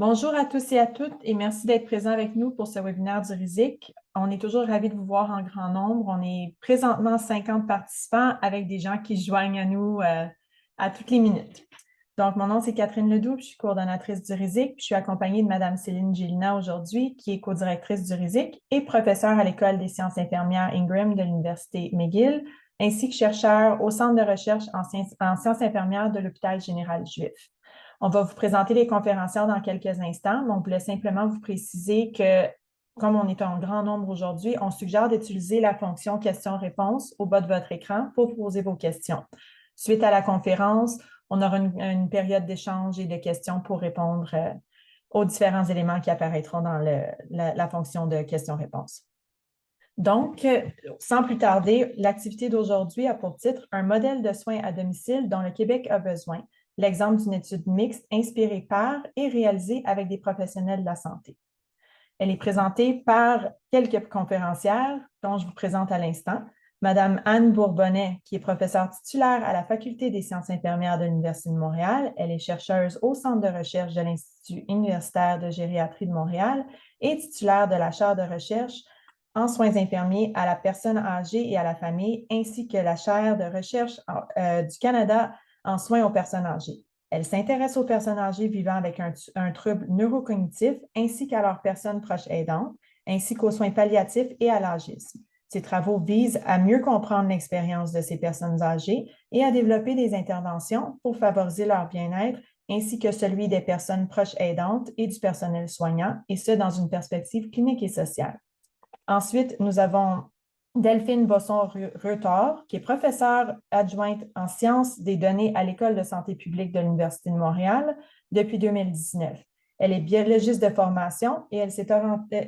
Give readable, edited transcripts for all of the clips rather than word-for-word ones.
Bonjour à tous et à toutes et merci d'être présents avec nous pour ce webinaire du RISIC. On est toujours ravis de vous voir en grand nombre. On est présentement 50 participants avec des gens qui se joignent à nous à toutes les minutes. Donc, mon nom, c'est Catherine Ledoux, je suis coordonnatrice du RISIC. Je suis accompagnée de Mme Céline Gélina aujourd'hui, qui est codirectrice du RISIC et professeure à l'École des sciences infirmières Ingram de l'Université McGill, ainsi que chercheur au Centre de recherche en sciences infirmières de l'Hôpital général juif. On va vous présenter les conférencières dans quelques instants, mais on voulait simplement vous préciser que, comme on est en grand nombre aujourd'hui, on suggère d'utiliser la fonction questions-réponses au bas de votre écran pour poser vos questions. Suite à la conférence, on aura une période d'échange et de questions pour répondre aux différents éléments qui apparaîtront dans la fonction de questions-réponses. Donc, sans plus tarder, l'activité d'aujourd'hui a pour titre « Un modèle de soins à domicile dont le Québec a besoin », l'exemple d'une étude mixte inspirée par et réalisée avec des professionnels de la santé. Elle est présentée par quelques conférencières dont je vous présente à l'instant. Madame Anne Bourbonnais, qui est professeure titulaire à la Faculté des sciences infirmières de l'Université de Montréal. Elle est chercheuse au Centre de recherche de l'Institut universitaire de gériatrie de Montréal et titulaire de la chaire de recherche en soins infirmiers à la personne âgée et à la famille, ainsi que la chaire de recherche du Canada en soins aux personnes âgées. Elle s'intéresse aux personnes âgées vivant avec un trouble neurocognitif, ainsi qu'à leurs personnes proches aidantes, ainsi qu'aux soins palliatifs et à l'agisme. Ces travaux visent à mieux comprendre l'expérience de ces personnes âgées et à développer des interventions pour favoriser leur bien-être, ainsi que celui des personnes proches aidantes et du personnel soignant, et ce, dans une perspective clinique et sociale. Ensuite, nous avons Delphine Bosson-Reutor, qui est professeure adjointe en sciences des données à l'École de santé publique de l'Université de Montréal depuis 2019. Elle est biologiste de formation et elle s'est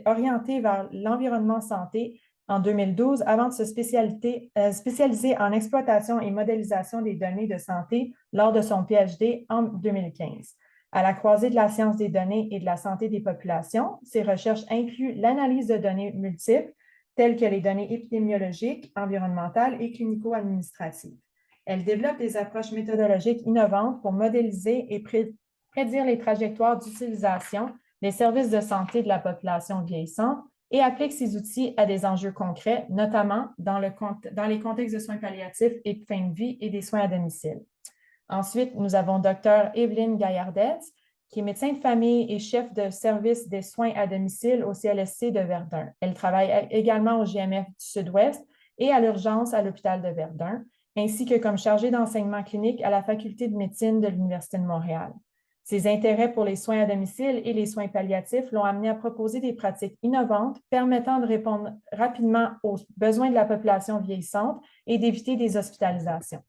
orientée vers l'environnement santé en 2012 avant de se spécialiser en exploitation et modélisation des données de santé lors de son PhD en 2015. À la croisée de la science des données et de la santé des populations, ses recherches incluent l'analyse de données multiples, telles que les données épidémiologiques, environnementales et clinico-administratives. Elle développe des approches méthodologiques innovantes pour modéliser et prédire les trajectoires d'utilisation des services de santé de la population vieillissante et applique ces outils à des enjeux concrets, notamment dans les contextes de soins palliatifs et de fin de vie et des soins à domicile. Ensuite, nous avons Dr. Evelyne Gaillardès, qui est médecin de famille et chef de service des soins à domicile au CLSC de Verdun. Elle travaille également au GMF du Sud-Ouest et à l'urgence à l'hôpital de Verdun, ainsi que comme chargée d'enseignement clinique à la Faculté de médecine de l'Université de Montréal. Ses intérêts pour les soins à domicile et les soins palliatifs l'ont amené à proposer des pratiques innovantes permettant de répondre rapidement aux besoins de la population vieillissante et d'éviter des hospitalisations.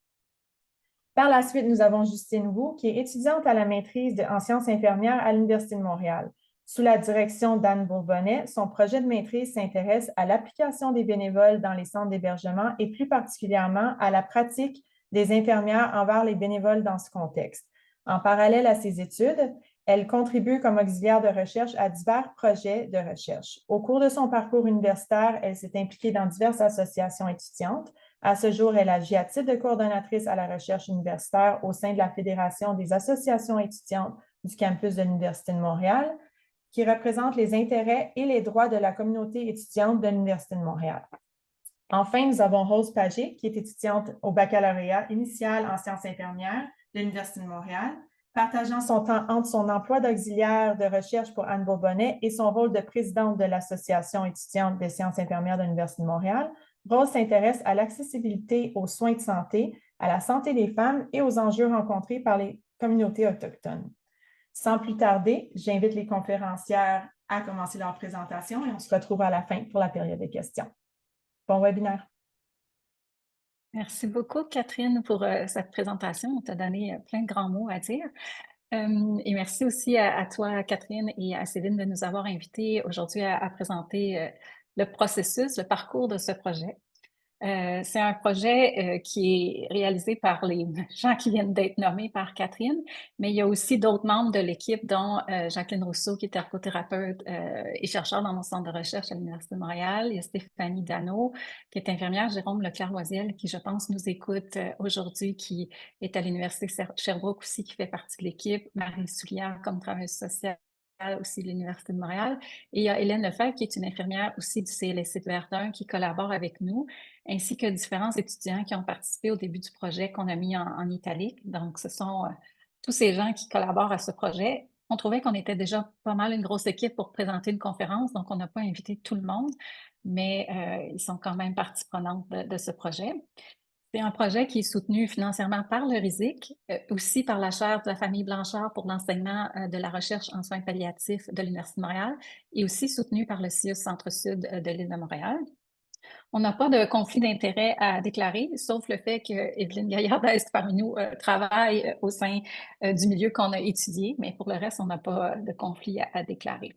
Par la suite, nous avons Justine Wu, qui est étudiante à la maîtrise en sciences infirmières à l'Université de Montréal. Sous la direction d'Anne Bourbonnais, son projet de maîtrise s'intéresse à l'application des bénévoles dans les centres d'hébergement et plus particulièrement à la pratique des infirmières envers les bénévoles dans ce contexte. En parallèle à ses études, elle contribue comme auxiliaire de recherche à divers projets de recherche. Au cours de son parcours universitaire, elle s'est impliquée dans diverses associations étudiantes. À ce jour, elle agit à titre de coordonnatrice à la recherche universitaire au sein de la Fédération des associations étudiantes du campus de l'Université de Montréal, qui représente les intérêts et les droits de la communauté étudiante de l'Université de Montréal. Enfin, nous avons Rose Pagé, qui est étudiante au baccalauréat initial en sciences infirmières de l'Université de Montréal, partageant son temps entre son emploi d'auxiliaire de recherche pour Anne Bourbonnais et son rôle de présidente de l'Association étudiante des sciences infirmières de l'Université de Montréal. Rose s'intéresse à l'accessibilité aux soins de santé, à la santé des femmes et aux enjeux rencontrés par les communautés autochtones. Sans plus tarder, j'invite les conférencières à commencer leur présentation et on se retrouve à la fin pour la période de questions. Bon webinaire. Merci beaucoup, Catherine, pour cette présentation. On t'a donné plein de grands mots à dire. Et merci aussi à toi, Catherine, et à Céline de nous avoir invités aujourd'hui à présenter le processus, le parcours de ce projet. C'est un projet qui est réalisé par les gens qui viennent d'être nommés par Catherine, mais il y a aussi d'autres membres de l'équipe, dont Jacqueline Rousseau, qui est ergothérapeute et chercheur dans mon centre de recherche à l'Université de Montréal. Il y a Stéphanie Dano, qui est infirmière, Jérôme Leclerc-Loisiel, qui, je pense, nous écoute aujourd'hui, qui est à l'Université Sherbrooke aussi, qui fait partie de l'équipe, Marie Soulière comme travailleuse sociale aussi de l'Université de Montréal. Et il y a Hélène Lefebvre, qui est une infirmière aussi du CLSC de Verdun, qui collabore avec nous, ainsi que différents étudiants qui ont participé au début du projet qu'on a mis en italique. Donc, ce sont tous ces gens qui collaborent à ce projet. On trouvait qu'on était déjà pas mal une grosse équipe pour présenter une conférence, donc on n'a pas invité tout le monde, mais ils sont quand même partie prenante de ce projet. C'est un projet qui est soutenu financièrement par le RISIC, aussi par la chaire de la famille Blanchard pour l'enseignement de la recherche en soins palliatifs de l'Université de Montréal et aussi soutenu par le CIUS Centre-Sud de l'île de Montréal. On n'a pas de conflit d'intérêt à déclarer, sauf le fait que Evelyne Gaillard-Est parmi nous travaille au sein du milieu qu'on a étudié, mais pour le reste, on n'a pas de conflit à déclarer.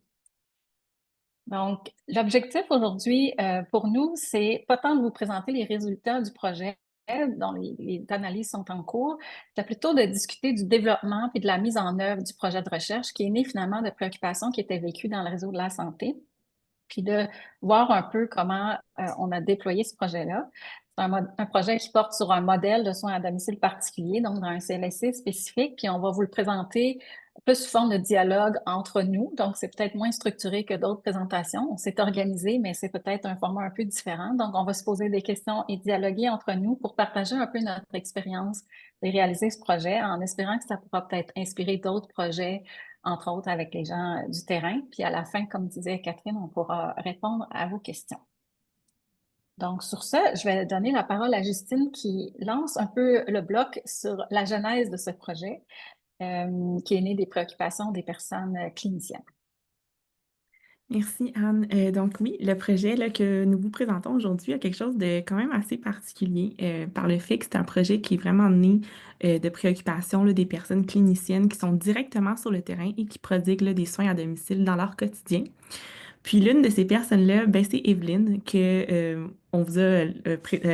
Donc, l'objectif aujourd'hui pour nous, c'est pas tant de vous présenter les résultats du projet dont les analyses sont en cours, c'est plutôt de discuter du développement et de la mise en œuvre du projet de recherche qui est né finalement de préoccupations qui étaient vécues dans le réseau de la santé, puis de voir un peu comment on a déployé ce projet-là. C'est un projet qui porte sur un modèle de soins à domicile particulier, donc dans un CLSC spécifique, puis on va vous le présenter un peu sous forme de dialogue entre nous. Donc, c'est peut-être moins structuré que d'autres présentations. On s'est organisé, mais c'est peut-être un format un peu différent. Donc, on va se poser des questions et dialoguer entre nous pour partager un peu notre expérience de réaliser ce projet en espérant que ça pourra peut-être inspirer d'autres projets entre autres avec les gens du terrain. Puis à la fin, comme disait Catherine, on pourra répondre à vos questions. Donc, sur ce, je vais donner la parole à Justine qui lance un peu le bloc sur la genèse de ce projet qui est né des préoccupations des personnes cliniciennes. Merci Anne. Donc oui, le projet là, que nous vous présentons aujourd'hui a quelque chose de quand même assez particulier par le fait que c'est un projet qui est vraiment né de préoccupations là, des personnes cliniciennes qui sont directement sur le terrain et qui prodiguent là, des soins à domicile dans leur quotidien. Puis l'une de ces personnes-là, ben, c'est Evelyne que on vous a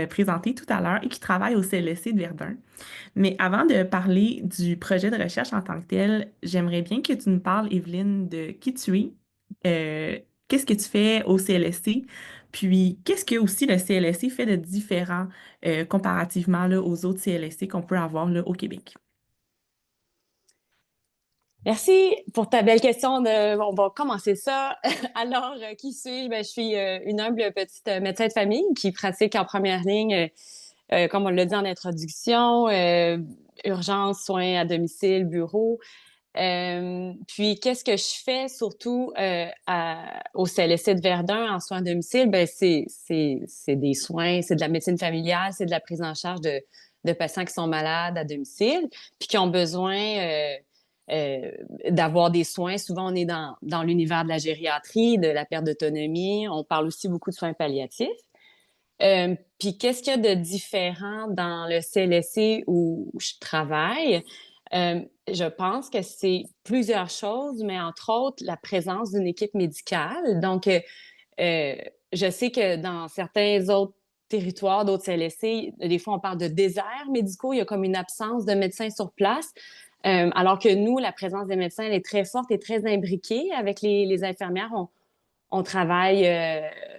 présentée tout à l'heure et qui travaille au CLSC de Verdun. Mais avant de parler du projet de recherche en tant que tel, j'aimerais bien que tu nous parles, Evelyne, de qui tu es, qu'est-ce que tu fais au CLSC, puis qu'est-ce que aussi le CLSC fait de différent comparativement là, aux autres CLSC qu'on peut avoir là, au Québec. Merci pour ta belle question. On va commencer ça. Alors, qui suis-je? Ben, je suis une humble petite médecin de famille qui pratique en première ligne, comme on l'a dit en introduction, urgence, soins à domicile, bureau. Puis, qu'est-ce que je fais surtout au CLSC de Verdun en soins à domicile? Ben, c'est des soins, c'est de la médecine familiale, c'est de la prise en charge de patients qui sont malades à domicile, puis qui ont besoin d'avoir des soins. Souvent, on est dans l'univers de la gériatrie, de la perte d'autonomie. On parle aussi beaucoup de soins palliatifs. Puis, qu'est-ce qu'il y a de différent dans le CLSC où je travaille? Je pense que c'est plusieurs choses, mais entre autres, la présence d'une équipe médicale. Donc, je sais que dans certains autres territoires, d'autres CLSC, des fois, on parle de déserts médicaux. Il y a comme une absence de médecins sur place. Alors que nous, la présence des médecins, elle est très forte et très imbriquée avec les infirmières. On travaille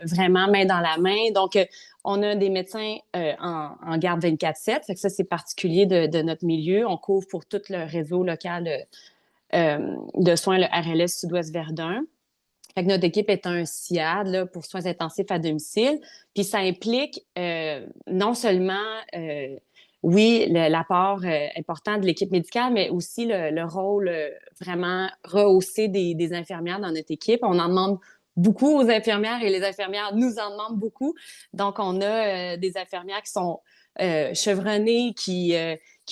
vraiment main dans la main. Donc, on a des médecins en garde 24/7. Fait que ça, c'est particulier de notre milieu. On couvre pour tout le réseau local de soins, le RLS Sud-Ouest Verdun. Fait que notre équipe est un SIAD là, pour soins intensifs à domicile. Puis ça implique non seulement, oui, l'apport important de l'équipe médicale, mais aussi le rôle vraiment rehaussé des infirmières dans notre équipe. On en demande beaucoup aux infirmières et les infirmières nous en demandent beaucoup. Donc, on a des infirmières qui sont chevronnées, qui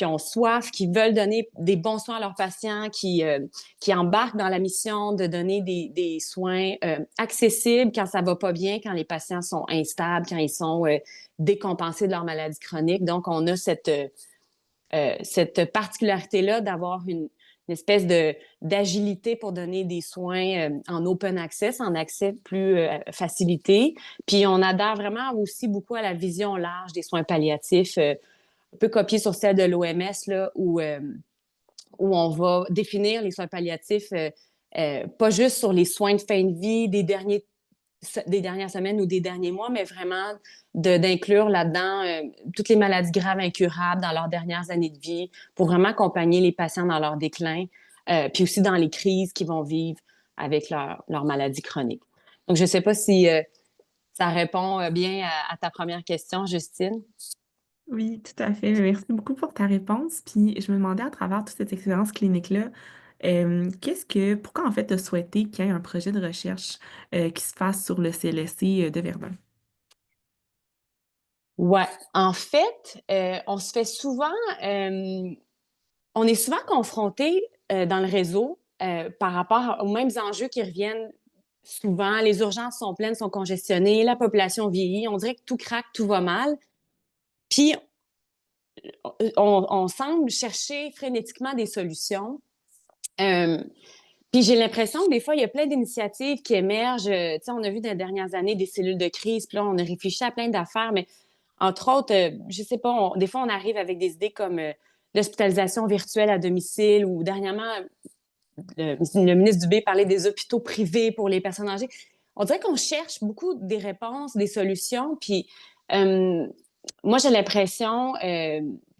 ont soif, qui veulent donner des bons soins à leurs patients, qui embarquent dans la mission de donner des soins accessibles quand ça va pas bien, quand les patients sont instables, quand ils sont décompensés de leur maladie chronique. Donc, on a cette particularité-là d'avoir une espèce d'agilité pour donner des soins en open access, en accès plus facilité. Puis, on adhère vraiment aussi beaucoup à la vision large des soins palliatifs, un peu copié sur celle de l'OMS, là, où on va définir les soins palliatifs pas juste sur les soins de fin de vie des dernières semaines ou des derniers mois, mais vraiment d'inclure là-dedans toutes les maladies graves incurables dans leurs dernières années de vie pour vraiment accompagner les patients dans leur déclin, puis aussi dans les crises qu'ils vont vivre avec leur maladie chronique. Donc, je ne sais pas si ça répond bien à ta première question, Justine. Oui, tout à fait. Merci beaucoup pour ta réponse. Puis je me demandais à travers toute cette expérience clinique-là, pourquoi en fait tu as souhaité qu'il y ait un projet de recherche qui se fasse sur le CLSC de Verdun? Ouais, en fait, on se fait souvent, on est souvent confronté dans le réseau par rapport aux mêmes enjeux qui reviennent souvent. Les urgences sont pleines, sont congestionnées, la population vieillit, on dirait que tout craque, tout va mal. Puis on semble chercher frénétiquement des solutions. Euh, Puis j'ai l'impression que des fois, il y a plein d'initiatives qui émergent. Tu sais, on a vu dans les dernières années des cellules de crise, puis là, on a réfléchi à plein d'affaires, mais entre autres, je sais pas, des fois, on arrive avec des idées comme l'hospitalisation virtuelle à domicile ou dernièrement, le ministre Dubé parlait des hôpitaux privés pour les personnes âgées. On dirait qu'on cherche beaucoup des réponses, des solutions, puis euh, moi, j'ai l'impression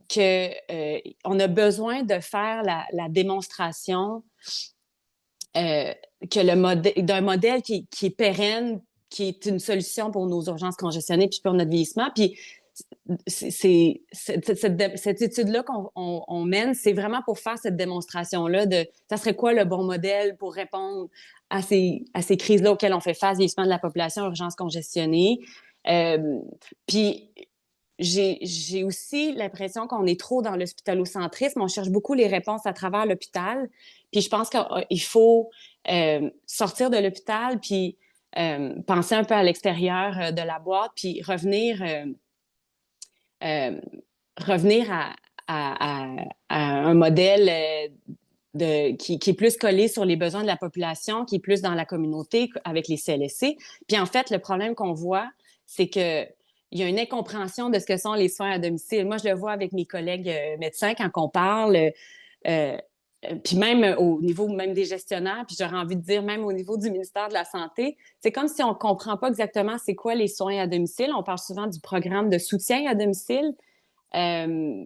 que on a besoin de faire la démonstration euh, d'un modèle qui est pérenne, qui est une solution pour nos urgences congestionnées puis pour notre vieillissement. Puis cette étude-là qu'on mène, c'est vraiment pour faire cette démonstration-là de ça serait quoi le bon modèle pour répondre à ces crises-là auxquelles on fait face, vieillissement de la population, urgences congestionnées. Euh, puis j'ai aussi l'impression qu'on est trop dans l'hospitalocentrisme. On cherche beaucoup les réponses à travers l'hôpital. Puis je pense qu'il faut sortir de l'hôpital, puis penser un peu à l'extérieur de la boîte, puis euh, revenir à un modèle qui est plus collé sur les besoins de la population, qui est plus dans la communauté avec les CLSC. Puis en fait, le problème qu'on voit, c'est que il y a une incompréhension de ce que sont les soins à domicile. Moi, je le vois avec mes collègues médecins quand on parle, puis même au niveau même des gestionnaires, puis j'aurais envie de dire même au niveau du ministère de la Santé, c'est comme si on ne comprend pas exactement c'est quoi les soins à domicile. On parle souvent du programme de soutien à domicile. Euh,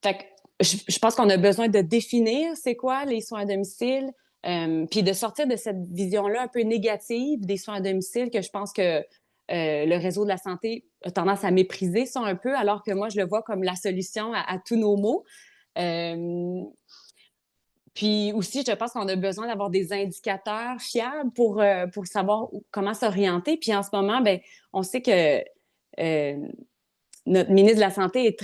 fait que je pense qu'on a besoin de définir c'est quoi les soins à domicile, puis de sortir de cette vision-là un peu négative des soins à domicile que je pense que le réseau de la santé a tendance à mépriser ça un peu, alors que moi, je le vois comme la solution à tous nos maux. Euh, Puis aussi, je pense qu'on a besoin d'avoir des indicateurs fiables pour savoir comment s'orienter. Puis en ce moment, ben, on sait que notre ministre de la Santé est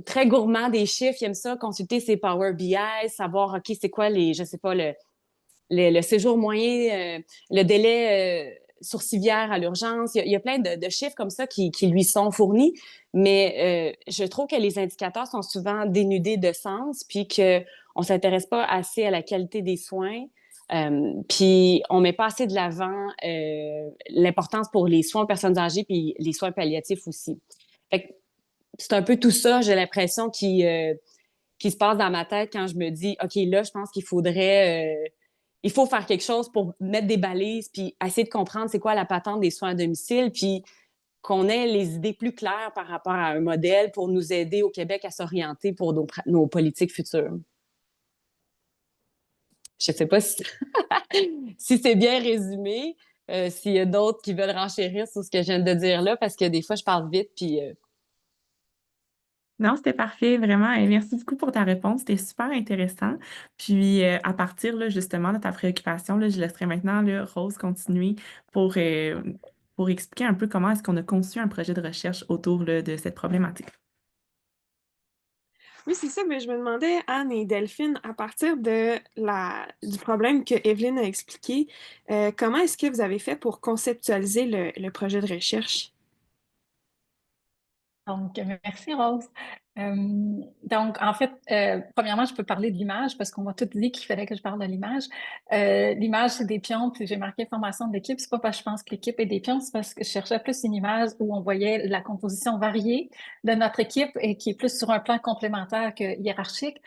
très gourmand des chiffres. Il aime ça, consulter ses Power BI, savoir, OK, c'est quoi je sais pas, le séjour moyen, le délai sourcilière à l'urgence. Il y a plein de chiffres comme ça qui lui sont fournis, mais je trouve que les indicateurs sont souvent dénudés de sens, puis qu'on ne s'intéresse pas assez à la qualité des soins. Puis on met pas assez de l'avant l'importance pour les soins aux personnes âgées puis les soins palliatifs aussi. Fait que c'est un peu tout ça, j'ai l'impression, qui se passe dans ma tête quand je me dis, OK, là, je pense il faut faire quelque chose pour mettre des balises, puis essayer de comprendre c'est quoi la patente des soins à domicile, puis qu'on ait les idées plus claires par rapport à un modèle pour nous aider au Québec à s'orienter pour nos politiques futures. Je ne sais pas si, si c'est bien résumé, s'il y a d'autres qui veulent renchérir sur ce que je viens de dire là, parce que des fois, je parle vite, puis Non, c'était parfait, vraiment. Et merci beaucoup pour ta réponse. C'était super intéressant. Puis, à partir là, justement de ta préoccupation, là, je laisserai maintenant là, Rose continuer pour expliquer un peu comment est-ce qu'on a conçu un projet de recherche autour là, de cette problématique. Oui, c'est ça, mais je me demandais, Anne et Delphine, à partir du problème que Evelyne a expliqué, comment est-ce que vous avez fait pour conceptualiser le projet de recherche? Donc, merci Rose. Donc, en fait, premièrement, je peux parler de l'image parce qu'on m'a tout dit qu'il fallait que je parle de l'image. L'image, c'est des pions, puis j'ai marqué formation d'équipe. C'est pas parce que je pense que l'équipe est des pions, c'est parce que je cherchais plus une image où on voyait la composition variée de notre équipe et qui est plus sur un plan complémentaire que hiérarchique.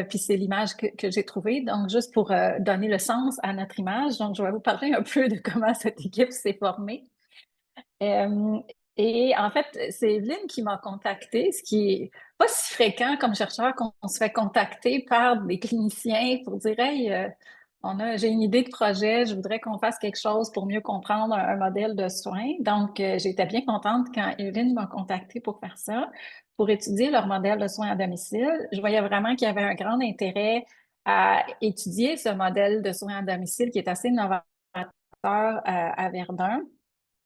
Puis c'est l'image que j'ai trouvée. Donc, juste pour donner le sens à notre image, donc je vais vous parler un peu de comment cette équipe s'est formée. Euh, et en fait, c'est Evelyne qui m'a contactée, ce qui est pas si fréquent comme chercheur qu'on se fait contacter par des cliniciens pour dire, hey, J'ai une idée de projet, je voudrais qu'on fasse quelque chose pour mieux comprendre un modèle de soins. Donc, j'étais bien contente quand Evelyne m'a contactée pour faire ça, pour étudier leur modèle de soins à domicile. Je voyais vraiment qu'il y avait un grand intérêt à étudier ce modèle de soins à domicile qui est assez novateur à Verdun,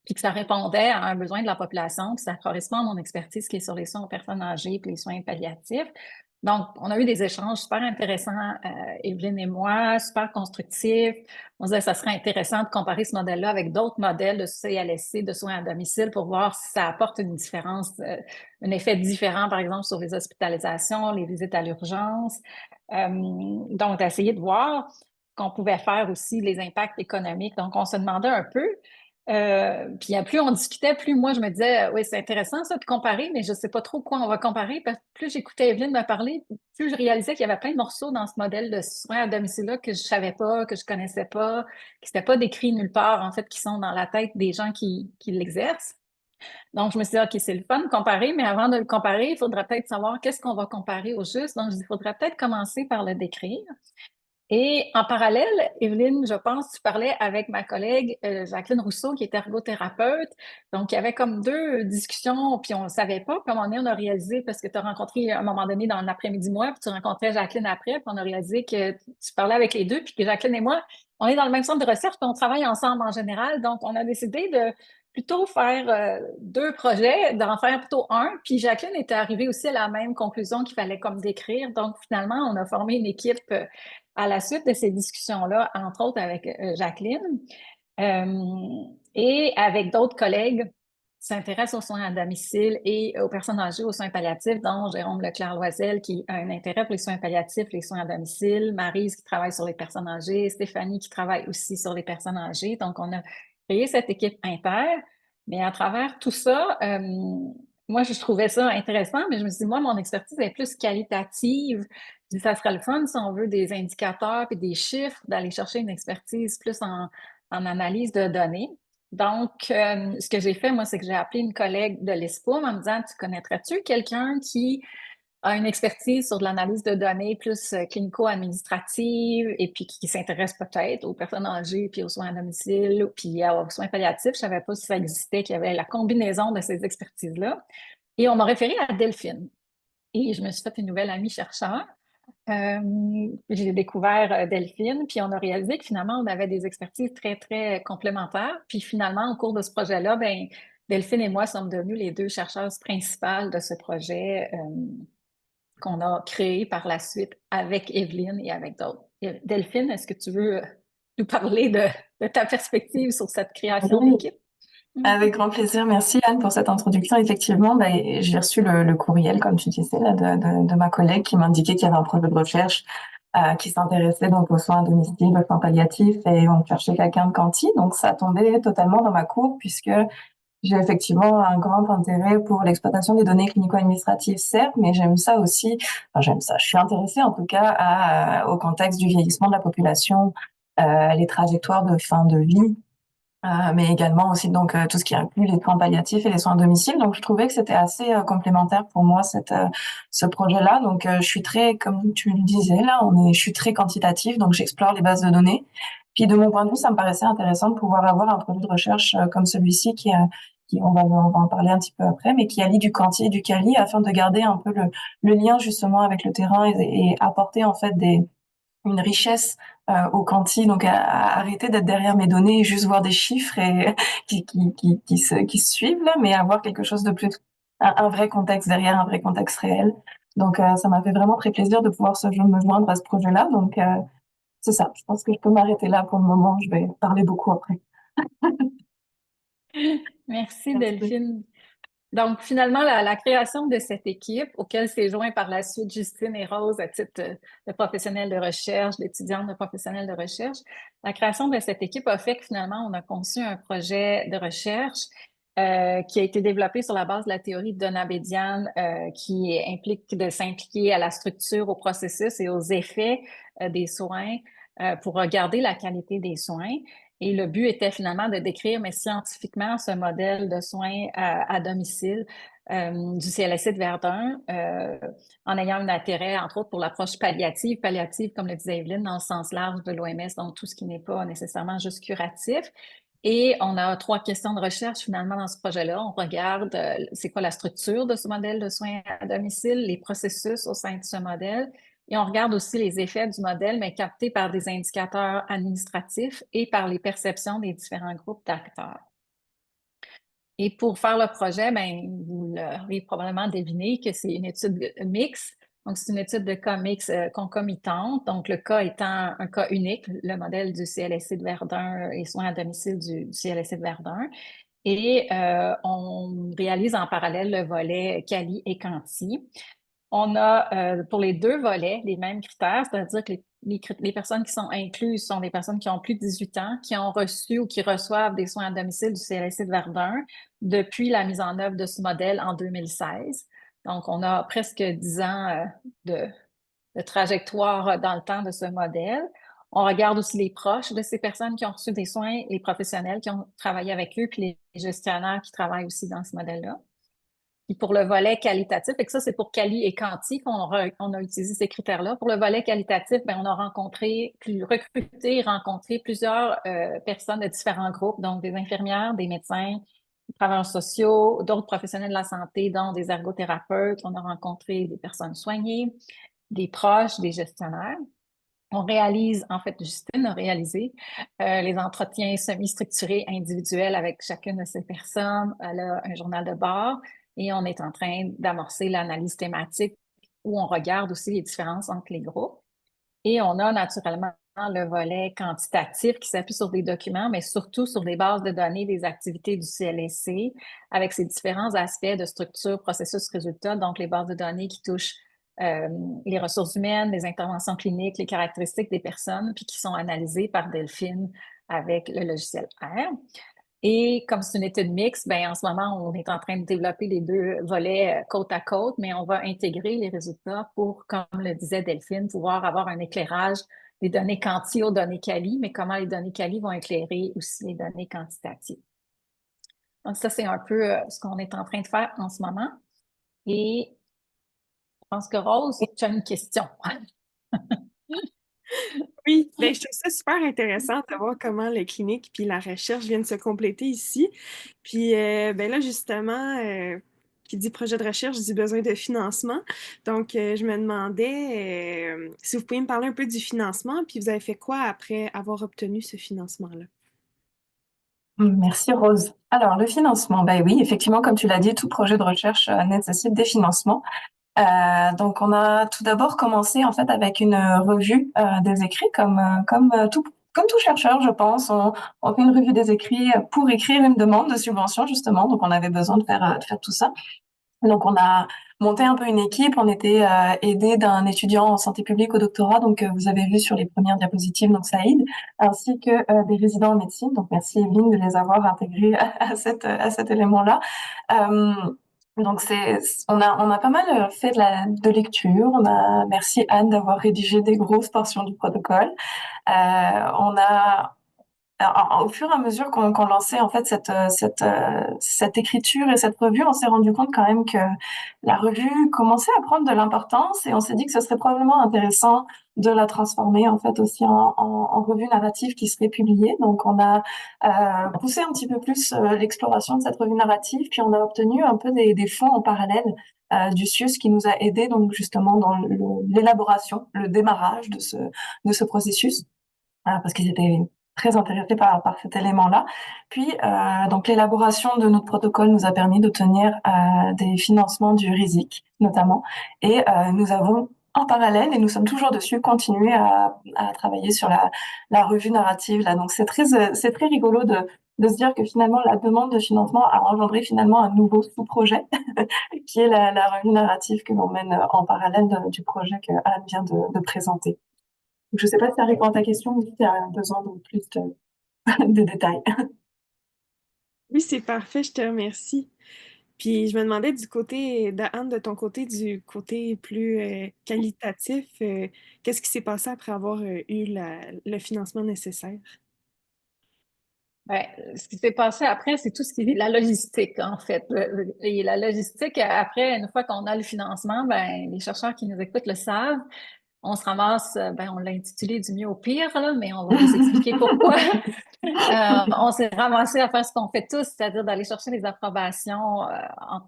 puis que ça répondait à un besoin de la population, puis ça correspond à mon expertise qui est sur les soins aux personnes âgées puis les soins palliatifs. Donc, on a eu des échanges super intéressants, Evelyne et moi, super constructifs. On disait que ça serait intéressant de comparer ce modèle-là avec d'autres modèles de CLSC, de soins à domicile, pour voir si ça apporte une différence, un effet différent, par exemple, sur les hospitalisations, les visites à l'urgence. Donc, d'essayer de voir qu'on pouvait faire aussi les impacts économiques. Donc, on se demandait un peu. Puis plus on discutait, plus moi je me disais, oui, c'est intéressant ça de comparer, mais je ne sais pas trop quoi on va comparer. Parce que plus j'écoutais Evelyne me parler, plus je réalisais qu'il y avait plein de morceaux dans ce modèle de soins à domicile-là que je ne savais pas, que je ne connaissais pas, qui n'étaient pas décrits nulle part, en fait, qui sont dans la tête des gens qui l'exercent. Donc, je me suis dit, OK, c'est le fun de comparer, mais avant de le comparer, il faudrait peut-être savoir qu'est-ce qu'on va comparer au juste. Donc, je dis, il faudrait peut-être commencer par le décrire. Et en parallèle, Evelyne, je pense, tu parlais avec ma collègue Jacqueline Rousseau, qui est ergothérapeute. Donc, il y avait comme deux discussions, puis on ne savait pas. Puis à un moment donné, on a réalisé, parce que tu as rencontré à un moment donné dans l'après-midi, moi, puis tu rencontrais Jacqueline après, puis on a réalisé que tu parlais avec les deux, puis que Jacqueline et moi, on est dans le même centre de recherche, puis on travaille ensemble en général. Donc, on a décidé de plutôt faire deux projets, d'en faire plutôt un. Puis Jacqueline était arrivée aussi à la même conclusion qu'il fallait comme décrire. Donc, finalement, on a formé une équipe à la suite de ces discussions-là, entre autres avec Jacqueline et avec d'autres collègues qui s'intéressent aux soins à domicile et aux personnes âgées aux soins palliatifs, dont Jérôme Leclerc-Loisel qui a un intérêt pour les soins palliatifs, les soins à domicile, Maryse qui travaille sur les personnes âgées, Stéphanie qui travaille aussi sur les personnes âgées. Donc, on a créé cette équipe inter, mais à travers tout ça, moi, je trouvais ça intéressant, mais je me suis dit, moi, mon expertise est plus qualitative. Je dis, ça serait le fun si on veut des indicateurs et des chiffres, d'aller chercher une expertise plus en analyse de données. Donc, ce que j'ai fait, moi, c'est que j'ai appelé une collègue de l'ESPOM en me disant, tu connaîtrais-tu quelqu'un qui a une expertise sur de l'analyse de données plus clinico-administrative et puis qui s'intéresse peut-être aux personnes âgées puis aux soins à domicile puis aux soins palliatifs. Je ne savais pas si ça existait, qu'il y avait la combinaison de ces expertises-là. Et on m'a référé à Delphine. Et je me suis fait une nouvelle amie chercheur. J'ai découvert Delphine, puis on a réalisé que finalement, on avait des expertises très, très complémentaires. Puis finalement, au cours de ce projet-là, ben, Delphine et moi sommes devenues les deux chercheuses principales de ce projet qu'on a créé par la suite avec Evelyne et avec d'autres. Delphine, est-ce que tu veux nous parler de ta perspective sur cette création Oui, d'équipe? avec grand plaisir. Merci Anne pour cette introduction. Effectivement, ben, j'ai reçu le courriel, comme tu disais, là, de ma collègue qui m'indiquait qu'il y avait un projet de recherche qui s'intéressait donc aux soins à domicile, aux soins palliatifs, et on cherchait quelqu'un de Canty. Donc ça tombait totalement dans ma cour puisque j'ai effectivement un grand intérêt pour l'exploitation des données clinico-administratives, certes, mais j'aime ça aussi. Enfin, j'aime ça. Je suis intéressée en tout cas au contexte du vieillissement de la population, les trajectoires de fin de vie, mais également aussi donc tout ce qui inclut les soins palliatifs et les soins à domicile. Donc je trouvais que c'était assez complémentaire pour moi ce projet-là. Donc je suis très, comme tu le disais là, je suis très quantitative, donc j'explore les bases de données. Puis de mon point de vue, ça me paraissait intéressant de pouvoir avoir un projet de recherche comme celui-ci qui on va en parler un petit peu après, mais qui allie du quanti et du quali afin de garder un peu le lien justement avec le terrain et apporter en fait une richesse au quanti, donc à arrêter d'être derrière mes données et juste voir des chiffres et qui se suivent là, mais avoir quelque chose de plus, un vrai contexte derrière, un vrai contexte réel. Donc ça m'a fait vraiment très plaisir de pouvoir me joindre à ce projet-là. Donc c'est ça. Je pense que je peux m'arrêter là pour le moment. Je vais parler beaucoup après. Merci Merci. Delphine. Donc, finalement, la création de cette équipe, auquel s'est joint par la suite Justine et Rose à titre de professionnels de recherche, d'étudiantes de professionnels de recherche, la création de cette équipe a fait que finalement, on a conçu un projet de recherche qui a été développé sur la base de la théorie de Donabédian qui implique de s'impliquer à la structure, au processus et aux effets des soins pour regarder la qualité des soins. Et le but était finalement de décrire, mais scientifiquement, ce modèle de soins à domicile du CLSC de Verdun, en ayant un intérêt, entre autres, pour l'approche palliative. Palliative, comme le disait Evelyne, dans le sens large de l'OMS, donc tout ce qui n'est pas nécessairement juste curatif. Et on a 3 questions de recherche finalement dans ce projet-là. On regarde c'est quoi la structure de ce modèle de soins à domicile, les processus au sein de ce modèle, et on regarde aussi les effets du modèle, mais captés par des indicateurs administratifs et par les perceptions des différents groupes d'acteurs. Et pour faire le projet, ben, vous l'aurez probablement deviné que c'est une étude mixte. Donc, c'est une étude de cas mixte concomitante. Donc, le cas étant un cas unique, le modèle du CLSC de Verdun et soins à domicile du CLSC de Verdun. Et on réalise en parallèle le volet Cali et Canty. On a pour les 2 volets les mêmes critères, c'est-à-dire que les personnes qui sont incluses sont des personnes qui ont plus de 18 ans, qui ont reçu ou qui reçoivent des soins à domicile du CLSC de Verdun depuis la mise en œuvre de ce modèle en 2016. Donc, on a presque 10 ans de trajectoire dans le temps de ce modèle. On regarde aussi les proches de ces personnes qui ont reçu des soins, les professionnels qui ont travaillé avec eux, puis les gestionnaires qui travaillent aussi dans ce modèle-là. Puis pour le volet qualitatif, et que ça, c'est pour Cali et Canty qu'on a utilisé ces critères-là. Pour le volet qualitatif, bien, on a recruté et rencontré plusieurs personnes de différents groupes, donc des infirmières, des médecins, des travailleurs sociaux, d'autres professionnels de la santé, dont des ergothérapeutes. On a rencontré des personnes soignées, des proches, des gestionnaires. On réalise, en fait, Justine a réalisé les entretiens semi-structurés individuels avec chacune de ces personnes. Elle a un journal de bord et on est en train d'amorcer l'analyse thématique où on regarde aussi les différences entre les groupes. Et on a naturellement le volet quantitatif qui s'appuie sur des documents, mais surtout sur des bases de données des activités du CLSC avec ses différents aspects de structure, processus, résultat, donc les bases de données qui touchent les ressources humaines, les interventions cliniques, les caractéristiques des personnes, puis qui sont analysées par Delphine avec le logiciel R. Et comme c'est une étude mixte, ben, en ce moment, on est en train de développer les 2 volets côte à côte, mais on va intégrer les résultats pour, comme le disait Delphine, pouvoir avoir un éclairage des données quanti aux données quali, mais comment les données quali vont éclairer aussi les données quantitatives. Donc, ça, c'est un peu ce qu'on est en train de faire en ce moment. Et je pense que Rose, tu as une question. Oui, ben, je trouve ça super intéressant de voir comment le clinique puis la recherche viennent se compléter ici. Puis ben là, justement, qui dit projet de recherche dit besoin de financement. Donc, je me demandais si vous pouvez me parler un peu du financement, puis vous avez fait quoi après avoir obtenu ce financement-là? Merci Rose. Alors, le financement, ben oui, effectivement, comme tu l'as dit, tout projet de recherche nécessite des financements. Donc, on a tout d'abord commencé en fait avec une revue des écrits, comme tout chercheur, je pense. On fait une revue des écrits pour écrire une demande de subvention, justement. Donc, on avait besoin de faire tout ça. Donc, on a monté un peu une équipe. On était aidé d'un étudiant en santé publique au doctorat. Donc, vous avez vu sur les premières diapositives, donc Saïd, ainsi que des résidents en médecine. Donc, merci Evelyne de les avoir intégrés à cet élément-là. Euh, donc, on a pas mal fait de lecture. Merci Anne d'avoir rédigé des grosses portions du protocole. On a alors, au fur et à mesure qu'on lançait en fait cette écriture et cette revue, on s'est rendu compte quand même que la revue commençait à prendre de l'importance et on s'est dit que ce serait probablement intéressant de la transformer en fait aussi en revue narrative qui serait publiée. Donc on a poussé un petit peu plus l'exploration de cette revue narrative, puis on a obtenu un peu des fonds en parallèle du CIUS qui nous a aidés donc justement dans l'élaboration, le démarrage de ce processus parce qu'ils étaient très intéressés par cet élément-là. Puis, donc, l'élaboration de notre protocole nous a permis d'obtenir des financements du RISIC, notamment. Et nous avons, en parallèle, et nous sommes toujours dessus, continué à travailler sur la revue narrative. Là. Donc, c'est très rigolo de se dire que finalement, la demande de financement a engendré finalement un nouveau sous-projet, qui est la revue narrative que l'on mène en parallèle du projet que Anne vient de présenter. Je ne sais pas si ça répond à ta question ou si tu as besoin de plus de détails. Oui, c'est parfait, je te remercie. Puis je me demandais du côté d'Anne, de ton côté, du côté plus qualitatif, qu'est-ce qui s'est passé après avoir eu le financement nécessaire? Ben, ce qui s'est passé après, c'est tout ce qui est la logistique, en fait. Et la logistique, après, une fois qu'on a le financement, ben, les chercheurs qui nous écoutent le savent. On se ramasse, ben, on l'a intitulé du mieux au pire, là, mais on va vous expliquer pourquoi. On s'est ramassé à faire ce qu'on fait tous, c'est-à-dire d'aller chercher les approbations,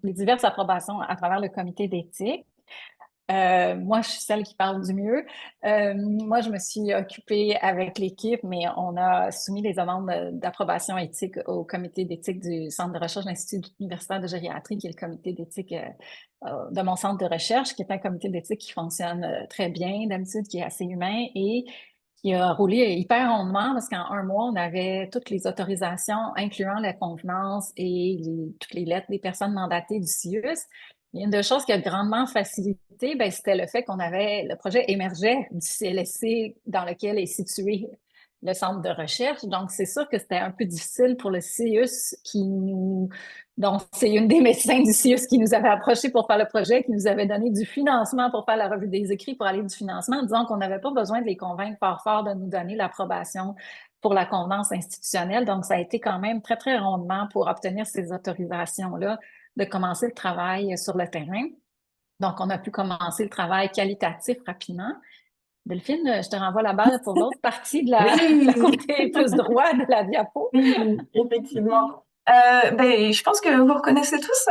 les diverses approbations à travers le comité d'éthique. Moi, je suis celle qui parle du mieux. Moi, je me suis occupée avec l'équipe, mais on a soumis les demandes d'approbation éthique au comité d'éthique du Centre de recherche de l'Institut universitaire de gériatrie, qui est le comité d'éthique de mon centre de recherche, qui est un comité d'éthique qui fonctionne très bien, d'habitude, qui est assez humain et qui a roulé hyper rondement parce qu'en un mois, on avait toutes les autorisations, incluant la convenance et toutes les lettres des personnes mandatées du CIUS. Et une des choses qui a grandement facilité, ben, c'était le fait qu'on avait, le projet émergeait du CLSC dans lequel est situé le centre de recherche. Donc, c'est sûr que c'était un peu difficile pour le CIUS donc c'est une des médecins du CIUS qui nous avait approchés pour faire le projet, qui nous avait donné du financement pour faire la revue des écrits, pour aller du financement, en disant qu'on n'avait pas besoin de les convaincre fort de nous donner l'approbation pour la convenance institutionnelle. Donc, ça a été quand même très, très rondement pour obtenir ces autorisations-là de commencer le travail sur le terrain. Donc, on a pu commencer le travail qualitatif rapidement. Delphine, je te renvoie la balle pour l'autre partie de la côté plus droit de la diapo. Oui, effectivement. Ben, je pense que vous reconnaissez tous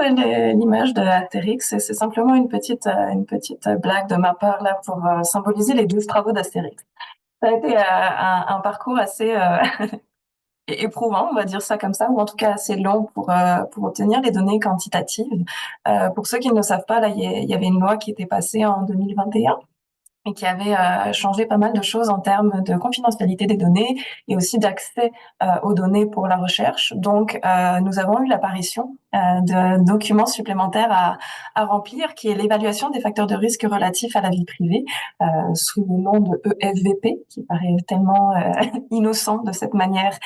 l'image de Astérix. C'est simplement une petite blague de ma part là pour symboliser les 12 travaux d'Astérix. Ça a été un parcours assez éprouvant, on va dire ça comme ça, ou en tout cas assez long pour obtenir les données quantitatives. Pour ceux qui ne le savent pas, là, il y avait une loi qui était passée en 2021 et qui avait changé pas mal de choses en termes de confidentialité des données et aussi d'accès aux données pour la recherche. Donc, nous avons eu l'apparition de documents supplémentaires à remplir, qui est l'évaluation des facteurs de risque relatifs à la vie privée, sous le nom de EFVP, qui paraît tellement innocent de cette manière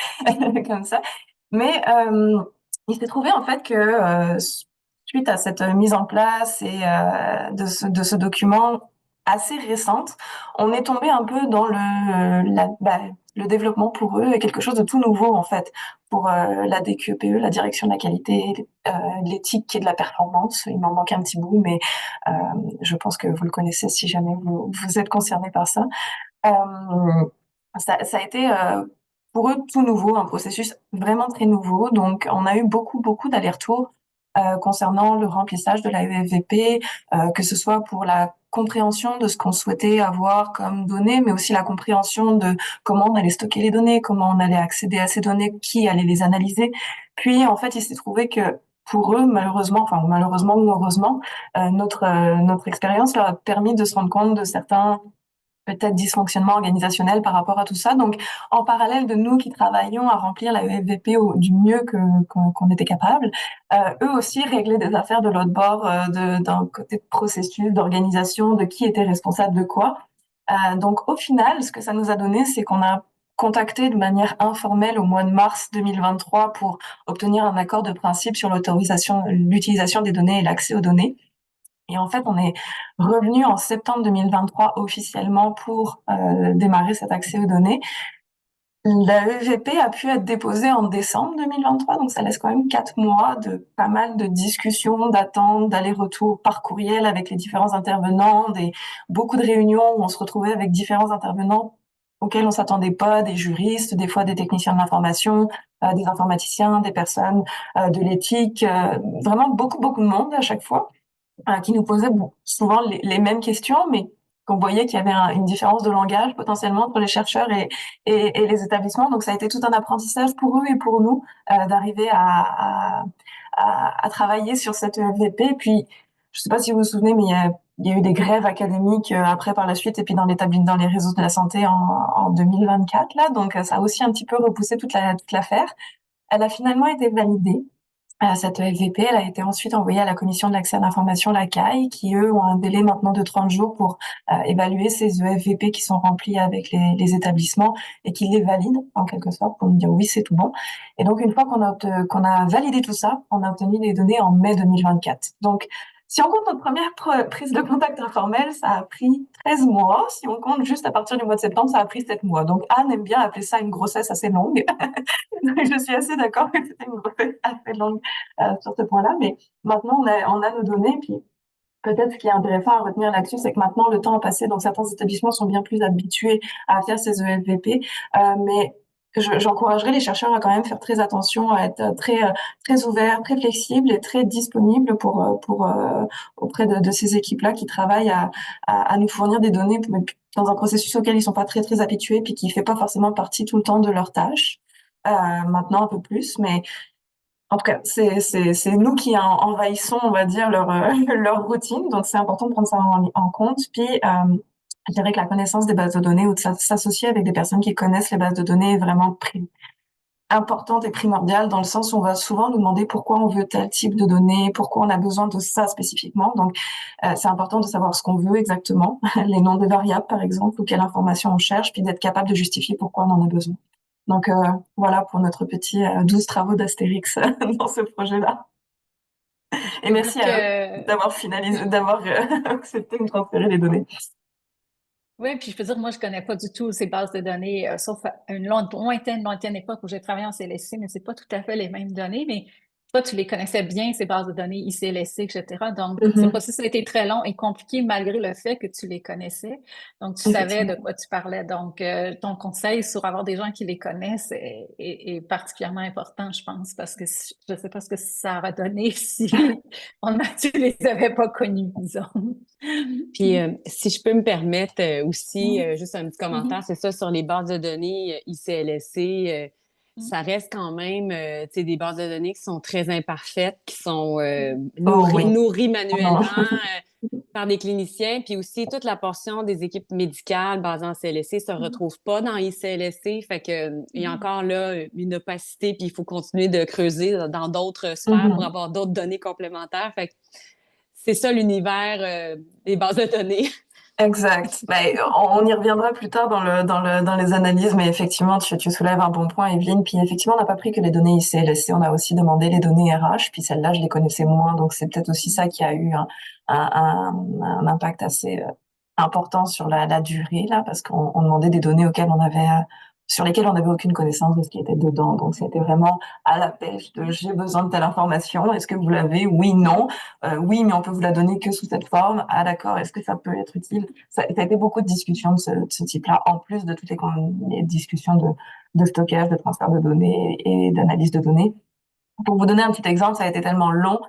comme ça. Mais il s'est trouvé en fait que suite à cette mise en place et de ce document assez récente, on est tombé un peu dans le développement pour eux est quelque chose de tout nouveau en fait pour la DQPE, la direction de la qualité, l'éthique et de la performance. Il m'en manque un petit bout, mais je pense que vous le connaissez si jamais vous êtes concerné par ça. Ça a été pour eux tout nouveau, un processus vraiment très nouveau. Donc, on a eu beaucoup d'allers-retours concernant le remplissage de la EFVP, que ce soit pour la compréhension de ce qu'on souhaitait avoir comme données, mais aussi la compréhension de comment on allait stocker les données, comment on allait accéder à ces données, qui allait les analyser. Puis, en fait, il s'est trouvé que pour eux, malheureusement ou heureusement, notre expérience leur a permis de se rendre compte de certains peut-être dysfonctionnement organisationnel par rapport à tout ça. Donc, en parallèle de nous qui travaillions à remplir la EFVP du mieux qu'on était capable, eux aussi réglaient des affaires de l'autre bord, d'un côté de processus, d'organisation, de qui était responsable de quoi. Donc, au final, ce que ça nous a donné, c'est qu'on a contacté de manière informelle au mois de mars 2023 pour obtenir un accord de principe sur l'utilisation des données et l'accès aux données. Et en fait, on est revenu en septembre 2023 officiellement pour démarrer cet accès aux données. La EVP a pu être déposée en décembre 2023, donc ça laisse quand même 4 mois de pas mal de discussions, d'attentes, d'allers-retours par courriel avec les différents intervenants, beaucoup de réunions où on se retrouvait avec différents intervenants auxquels on s'attendait pas, des juristes, des fois des techniciens de l'information, des informaticiens, des personnes de l'éthique, vraiment beaucoup de monde à chaque fois. Qui nous posaient souvent les mêmes questions, mais qu'on voyait qu'il y avait une différence de langage potentiellement entre les chercheurs et les établissements. Donc, ça a été tout un apprentissage pour eux et pour nous d'arriver à travailler sur cette EFVP. Puis, je ne sais pas si vous vous souvenez, mais il y a eu des grèves académiques après par la suite et puis dans les réseaux de la santé en 2024 là. Donc, ça a aussi un petit peu repoussé toute l'affaire. Elle a finalement été validée. Cette EFVP, elle a été ensuite envoyée à la Commission de l'accès à l'information, la CAI, qui, eux, ont un délai maintenant de 30 jours pour évaluer ces EFVP qui sont remplis avec les établissements et qui les valident, en quelque sorte, pour nous dire oui, c'est tout bon. Et donc, une fois qu'on a validé tout ça, on a obtenu les données en mai 2024. Donc, Si on compte notre première prise de contact informelle, ça a pris 13 mois. Si on compte juste à partir du mois de septembre, ça a pris 7 mois. Donc Anne aime bien appeler ça une grossesse assez longue. Je suis assez d'accord que c'était une grossesse assez longue sur ce point-là. Mais maintenant, on a nos données. Puis peut-être ce qui est intéressant à retenir là-dessus, c'est que maintenant, le temps a passé. Donc certains établissements sont bien plus habitués à faire ces ELVP. Mais j'encouragerais les chercheurs à quand même faire très attention, à être très ouverts, très flexibles et très disponibles auprès de ces équipes-là qui travaillent à nous fournir des données dans un processus auquel ils sont pas très habitués puis qui fait pas forcément partie tout le temps de leur tâche. Maintenant un peu plus, mais en tout cas, c'est nous qui envahissons, on va dire, leur routine. Donc, c'est important de prendre ça en compte. Puis, je dirais que la connaissance des bases de données ou de s'associer avec des personnes qui connaissent les bases de données est vraiment importante et primordiale dans le sens où on va souvent nous demander pourquoi on veut tel type de données, pourquoi on a besoin de ça spécifiquement. Donc, c'est important de savoir ce qu'on veut exactement, les noms des variables, par exemple, ou quelle information on cherche, puis d'être capable de justifier pourquoi on en a besoin. Donc voilà pour notre petit 12 travaux d'Astérix dans ce projet-là. Et merci d'avoir finalisé, d'avoir accepté de me transférer les données. Oui, puis je peux dire, moi, je connais pas du tout ces bases de données, sauf à une lointaine époque où j'ai travaillé en CLSC, mais c'est pas tout à fait les mêmes données. Mais toi, tu les connaissais bien, ces bases de données ICLSC, etc. Donc, c'est pas si ça a été très long et compliqué malgré le fait que tu les connaissais. Donc, tu savais de quoi tu parlais. Donc, ton conseil sur avoir des gens qui les connaissent est particulièrement important, je pense, parce que je sais pas ce que ça aurait donné si tu les avais pas connus, disons. Puis, si je peux me permettre aussi, juste un petit commentaire, c'est ça, sur les bases de données ICLSC, ça reste quand même des bases de données qui sont très imparfaites, qui sont nourries manuellement par des cliniciens, puis aussi toute la portion des équipes médicales basées en CLSC se retrouve pas dans ICLSC, fait que il y a encore là une opacité, puis il faut continuer de creuser dans d'autres sphères pour avoir d'autres données complémentaires, fait que c'est ça l'univers des bases de données. Exact. Ben, on y reviendra plus tard dans les analyses, mais effectivement, tu soulèves un bon point, Evelyne. Puis effectivement, on n'a pas pris que les données ICLSC, on a aussi demandé les données RH, puis celles-là, je les connaissais moins, donc c'est peut-être aussi ça qui a eu un impact assez important sur la durée, là, parce qu'on demandait des données sur lesquelles on n'avait aucune connaissance de ce qui était dedans. Donc, c'était vraiment à la pêche de j'ai besoin de telle information. Est-ce que vous l'avez? Oui, non. Oui, mais on peut vous la donner que sous cette forme. Ah, d'accord. Est-ce que ça peut être utile? Ça a été beaucoup de discussions de ce type-là, en plus de toutes les discussions de stockage, de transfert de données et d'analyse de données. Pour vous donner un petit exemple, ça a été tellement long.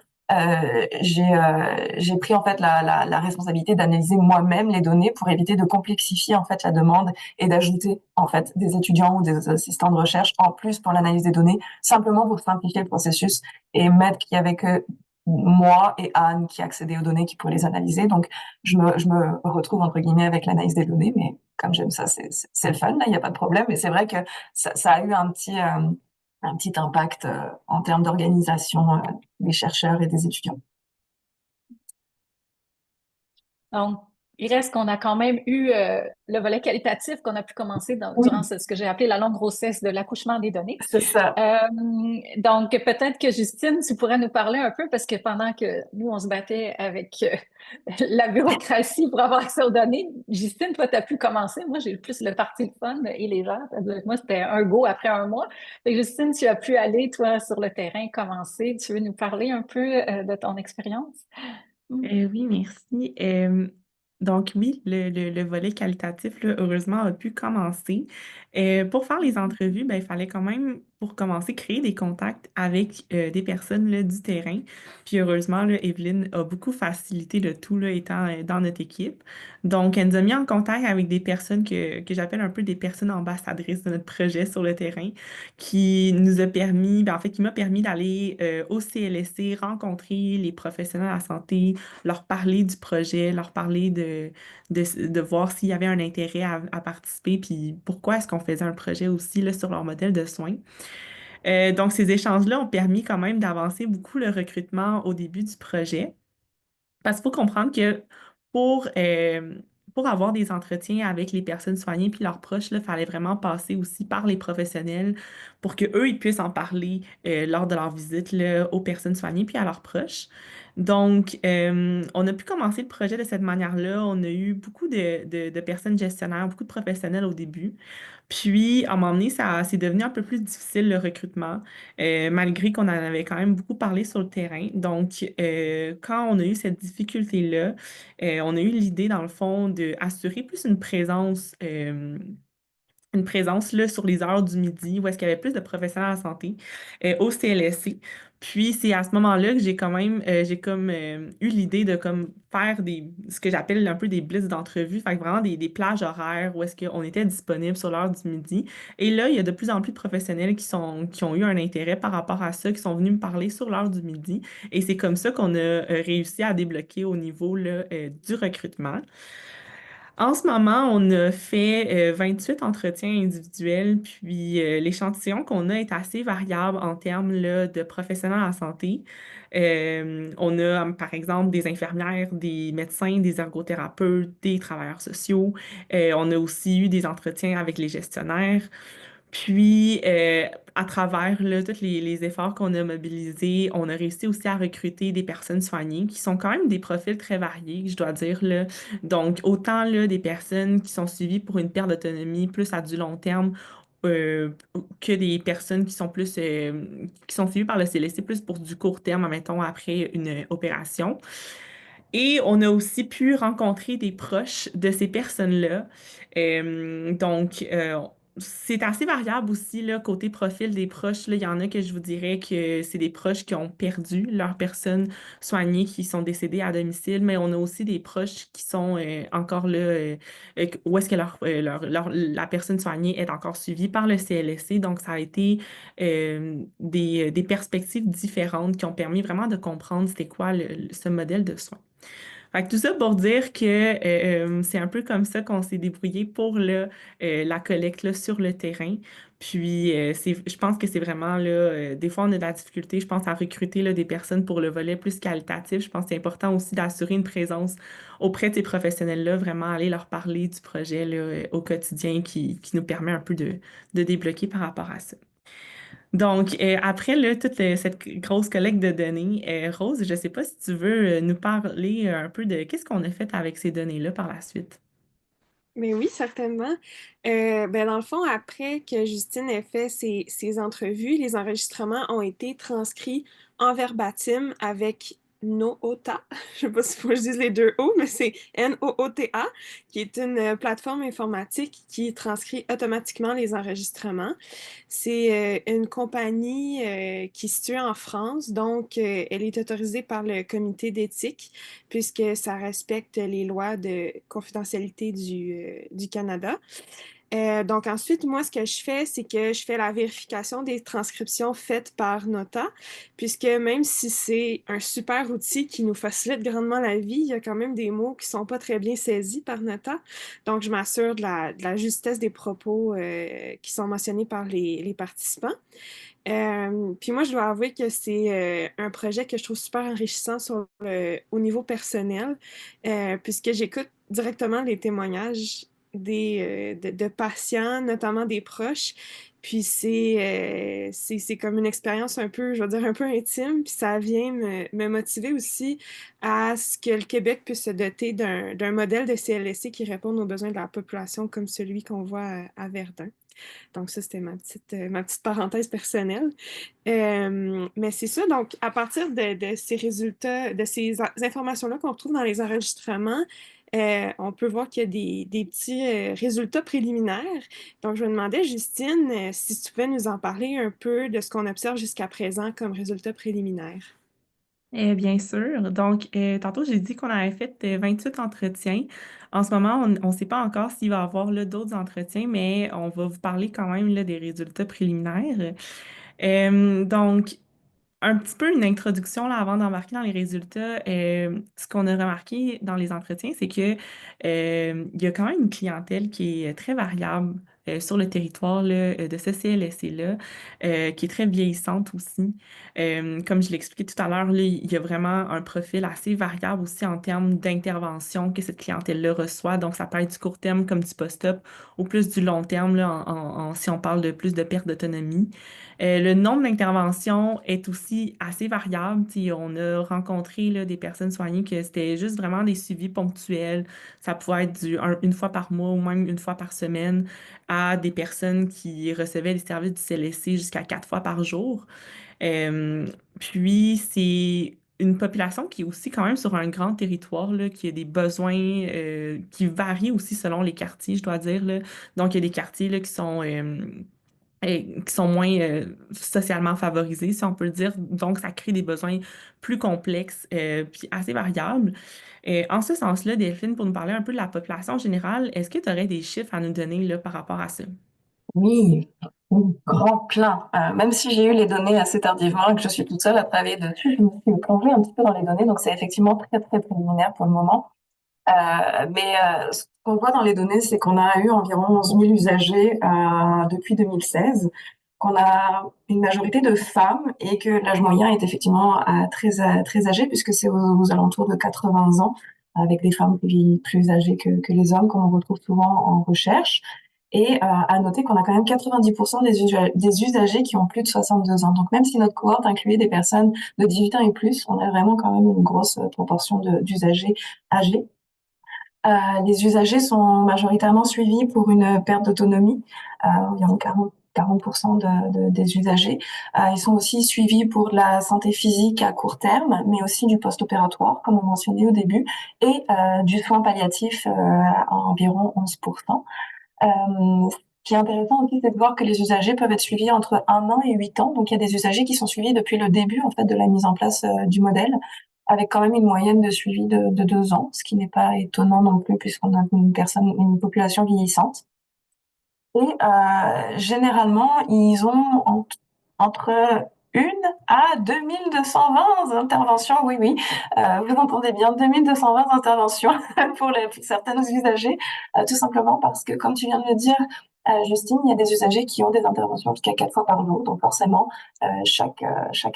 J'ai pris en fait la responsabilité d'analyser moi-même les données pour éviter de complexifier en fait la demande et d'ajouter en fait des étudiants ou des assistants de recherche en plus pour l'analyse des données, simplement pour simplifier le processus et mettre qu'il y avait que moi et Anne qui accédaient aux données qui pourraient les analyser. Donc je me retrouve entre guillemets avec l'analyse des données, mais comme j'aime ça, c'est le fun, là, il n'y a pas de problème. Mais c'est vrai que ça a eu un petit impact en termes d'organisation des chercheurs et des étudiants. Donc, il reste qu'on a quand même eu le volet qualitatif qu'on a pu commencer durant ce que j'ai appelé la longue grossesse de l'accouchement des données. C'est ça. Donc, peut-être que Justine, tu pourrais nous parler un peu, parce que pendant que nous, on se battait avec la bureaucratie pour avoir accès aux données, Justine, toi, tu as pu commencer. Moi, j'ai plus le parti de fun et légère. Moi, c'était un go après un mois. Et Justine, tu as pu aller, toi, sur le terrain, commencer. Tu veux nous parler un peu de ton expérience? Oui, merci. Donc oui, le volet qualitatif, là, heureusement, a pu commencer. Pour faire les entrevues, ben, il fallait quand même, pour commencer, créer des contacts avec des personnes là, du terrain. Puis heureusement, là, Evelyne a beaucoup facilité le tout, là, étant dans notre équipe. Donc, elle nous a mis en contact avec des personnes que j'appelle un peu des personnes ambassadrices de notre projet sur le terrain, qui nous a permis, ben, en fait, qui m'a permis d'aller au CLSC, rencontrer les professionnels de la santé, leur parler du projet, leur parler de voir s'il y avait un intérêt à participer, puis pourquoi est-ce qu'on faisait un projet aussi là, sur leur modèle de soins. Donc, ces échanges-là ont permis quand même d'avancer beaucoup le recrutement au début du projet. Parce qu'il faut comprendre que pour, euh, pour avoir des entretiens avec les personnes soignées puis leurs proches, il fallait vraiment passer aussi par les professionnels pour qu'eux, ils puissent en parler lors de leur visite là, aux personnes soignées puis à leurs proches. Donc, on a pu commencer le projet de cette manière-là. On a eu beaucoup de personnes gestionnaires, beaucoup de professionnels au début. Puis, à un moment donné, c'est devenu un peu plus difficile le recrutement, malgré qu'on en avait quand même beaucoup parlé sur le terrain. Donc, quand on a eu cette difficulté-là, on a eu l'idée, dans le fond, d'assurer plus une présence là, sur les heures du midi où est-ce qu'il y avait plus de professionnels en santé au CLSC. Puis c'est à ce moment-là que j'ai comme eu l'idée de comme faire ce que j'appelle un peu des blitz d'entrevue, fait que vraiment des plages horaires où est-ce qu'on était disponible sur l'heure du midi. Et là, il y a de plus en plus de professionnels qui ont eu un intérêt par rapport à ça, qui sont venus me parler sur l'heure du midi. Et c'est comme ça qu'on a réussi à débloquer au niveau là, du recrutement. En ce moment, on a fait 28 entretiens individuels, puis l'échantillon qu'on a est assez variable en termes là, de professionnels en santé. On a, par exemple, des infirmières, des médecins, des ergothérapeutes, des travailleurs sociaux. On a aussi eu des entretiens avec les gestionnaires. Puis, à travers là, tous les efforts qu'on a mobilisés, on a réussi aussi à recruter des personnes soignées qui sont quand même des profils très variés, je dois dire, là. Donc, autant là, des personnes qui sont suivies pour une perte d'autonomie plus à du long terme euh, que des personnes qui sont suivies par le CLSC plus pour du court terme, mettons, après une opération. Et on a aussi pu rencontrer des proches de ces personnes-là. Donc, c'est assez variable aussi, là, côté profil des proches. Là, il y en a que je vous dirais que c'est des proches qui ont perdu leur personne soignée, qui sont décédées à domicile, mais on a aussi des proches qui sont encore là, où est-ce que la personne soignée est encore suivie par le CLSC. Donc, ça a été des perspectives différentes qui ont permis vraiment de comprendre c'était quoi ce modèle de soins. Fait que tout ça pour dire que c'est un peu comme ça qu'on s'est débrouillé pour la collecte là, sur le terrain. Puis, je pense que c'est vraiment là, des fois on a de la difficulté, je pense, à recruter là, des personnes pour le volet plus qualitatif. Je pense que c'est important aussi d'assurer une présence auprès de ces professionnels-là, vraiment aller leur parler du projet là, au quotidien qui nous permet un peu de débloquer par rapport à ça. Donc, après là, toute cette grosse collecte de données, Rose, je ne sais pas si tu veux nous parler un peu de qu'est-ce qu'on a fait avec ces données-là par la suite. Mais oui, certainement. Ben dans le fond, après que Justine ait fait ses entrevues, les enregistrements ont été transcrits en verbatim avec Noota. Je sais pas s'il faut que je dise les deux O, mais c'est Noota, qui est une plateforme informatique qui transcrit automatiquement les enregistrements. C'est une compagnie qui est située en France, donc elle est autorisée par le comité d'éthique puisque ça respecte les lois de confidentialité du Canada. Donc ensuite, moi, ce que je fais, c'est que je fais la vérification des transcriptions faites par Nota, puisque même si c'est un super outil qui nous facilite grandement la vie, il y a quand même des mots qui sont pas très bien saisis par Nota. Donc, je m'assure de la justesse des propos qui sont mentionnés par les participants. Puis moi, je dois avouer que c'est un projet que je trouve super enrichissant au niveau personnel, puisque j'écoute directement les témoignages de patients, notamment des proches. Puis c'est comme une expérience un peu, je vais dire, un peu intime. Puis ça vient me motiver aussi à ce que le Québec puisse se doter d'un modèle de CLSC qui réponde aux besoins de la population comme celui qu'on voit à Verdun. Donc ça, c'était ma petite parenthèse personnelle. Mais c'est ça, donc à partir de ces résultats, de ces informations-là qu'on retrouve dans les enregistrements, on peut voir qu'il y a des petits résultats préliminaires. Donc je me demandais, Justine, si tu pouvais nous en parler un peu de ce qu'on observe jusqu'à présent comme résultats préliminaires. Bien sûr. Donc, tantôt, j'ai dit qu'on avait fait 28 entretiens. En ce moment, on ne sait pas encore s'il va y avoir là, d'autres entretiens, mais on va vous parler quand même là, des résultats préliminaires. Donc, un petit peu une introduction là, avant d'embarquer dans les résultats. Ce qu'on a remarqué dans les entretiens, c'est que il y a quand même une clientèle qui est très variable sur le territoire là, de ce CLSC-là, qui est très vieillissante aussi. Comme je l'expliquais tout à l'heure, là, il y a vraiment un profil assez variable aussi en termes d'intervention que cette clientèle-là reçoit. Donc, ça peut être du court terme comme du post-op ou plus du long terme là, si on parle de plus de perte d'autonomie. Le nombre d'interventions est aussi assez variable. T'sais, on a rencontré là, des personnes soignées que c'était juste vraiment des suivis ponctuels. Ça pouvait être une fois par mois ou même une fois par semaine à des personnes qui recevaient des services du CLSC jusqu'à 4 fois par jour. Euh, Puis, c'est une population qui est aussi quand même sur un grand territoire, là, qui a des besoins qui varient aussi selon les quartiers, je dois dire, là. Donc, il y a des quartiers là, qui sont moins socialement favorisés, si on peut le dire. Donc, ça crée des besoins plus complexes puis assez variables. En ce sens-là, Delphine, pour nous parler un peu de la population générale, est-ce que tu aurais des chiffres à nous donner là, par rapport à ça? Oui, oui, grand plein. Même si j'ai eu les données assez tardivement et que je suis toute seule à travailler dessus, je me suis plongée un petit peu dans les données, donc c'est effectivement très très préliminaire pour le moment. Mais ce qu'on voit dans les données, c'est qu'on a eu environ 11 000 usagers depuis 2016, qu'on a une majorité de femmes et que l'âge moyen est effectivement très âgé, puisque c'est aux alentours de 80 ans, avec des femmes plus âgées que les hommes, comme on retrouve souvent en recherche. Et à noter qu'on a quand même 90% des usagers qui ont plus de 62 ans. Donc même si notre cohorte incluait des personnes de 18 ans et plus, on a vraiment quand même une grosse proportion d'usagers âgés. Les usagers sont majoritairement suivis pour une perte d'autonomie, environ 40% des usagers. Ils sont aussi suivis pour de la santé physique à court terme, mais aussi du post-opératoire, comme on mentionnait au début, et du soin palliatif à environ 11%. Ce qui est intéressant aussi, c'est de voir que les usagers peuvent être suivis entre 1 an et 8 ans. Donc, il y a des usagers qui sont suivis depuis le début, en fait, de la mise en place du modèle, avec quand même une moyenne de suivi de 2 ans, ce qui n'est pas étonnant non plus, puisqu'on a une population vieillissante. Et généralement, ils ont entre 1 à 2220 interventions. Oui, oui, vous entendez bien, 2220 interventions pour certains usagers, tout simplement parce que, comme tu viens de le dire, Justine, il y a des usagers qui ont des interventions jusqu'à 4 fois par jour. Donc forcément, chaque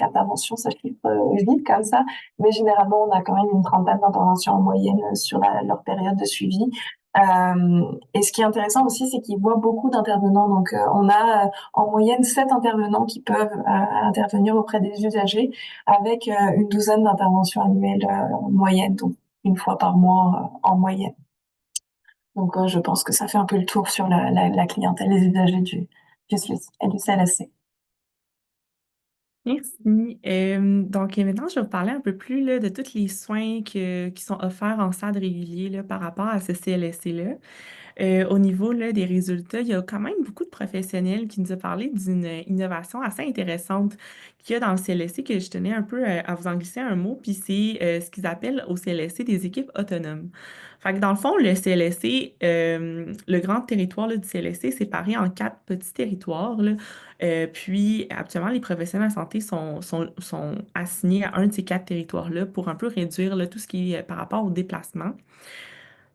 intervention, ça chiffre vite comme ça. Mais généralement, on a quand même une trentaine d'interventions en moyenne sur leur période de suivi. Et ce qui est intéressant aussi, c'est qu'ils voient beaucoup d'intervenants. Donc, on a en moyenne 7 intervenants qui peuvent intervenir auprès des usagers avec une douzaine d'interventions annuelles en moyenne, donc une fois par mois en moyenne. Donc, je pense que ça fait un peu le tour sur la clientèle, les usagers du SLIS et du CLSC. Merci. Donc, maintenant, je vais vous parler un peu plus là, de tous les soins qui sont offerts en stade régulier là, par rapport à ce CLSC-là. Au niveau là, des résultats, il y a quand même beaucoup de professionnels qui nous ont parlé d'une innovation assez intéressante qu'il y a dans le CLSC que je tenais un peu à vous en glisser un mot, puis c'est ce qu'ils appellent au CLSC des équipes autonomes. Fait que dans le fond, le CLSC, le grand territoire là, du CLSC est séparé en 4 petits territoires, là. Puis, actuellement, les professionnels de la santé sont assignés à un de ces 4 territoires-là pour un peu réduire là, tout ce qui est par rapport au déplacement.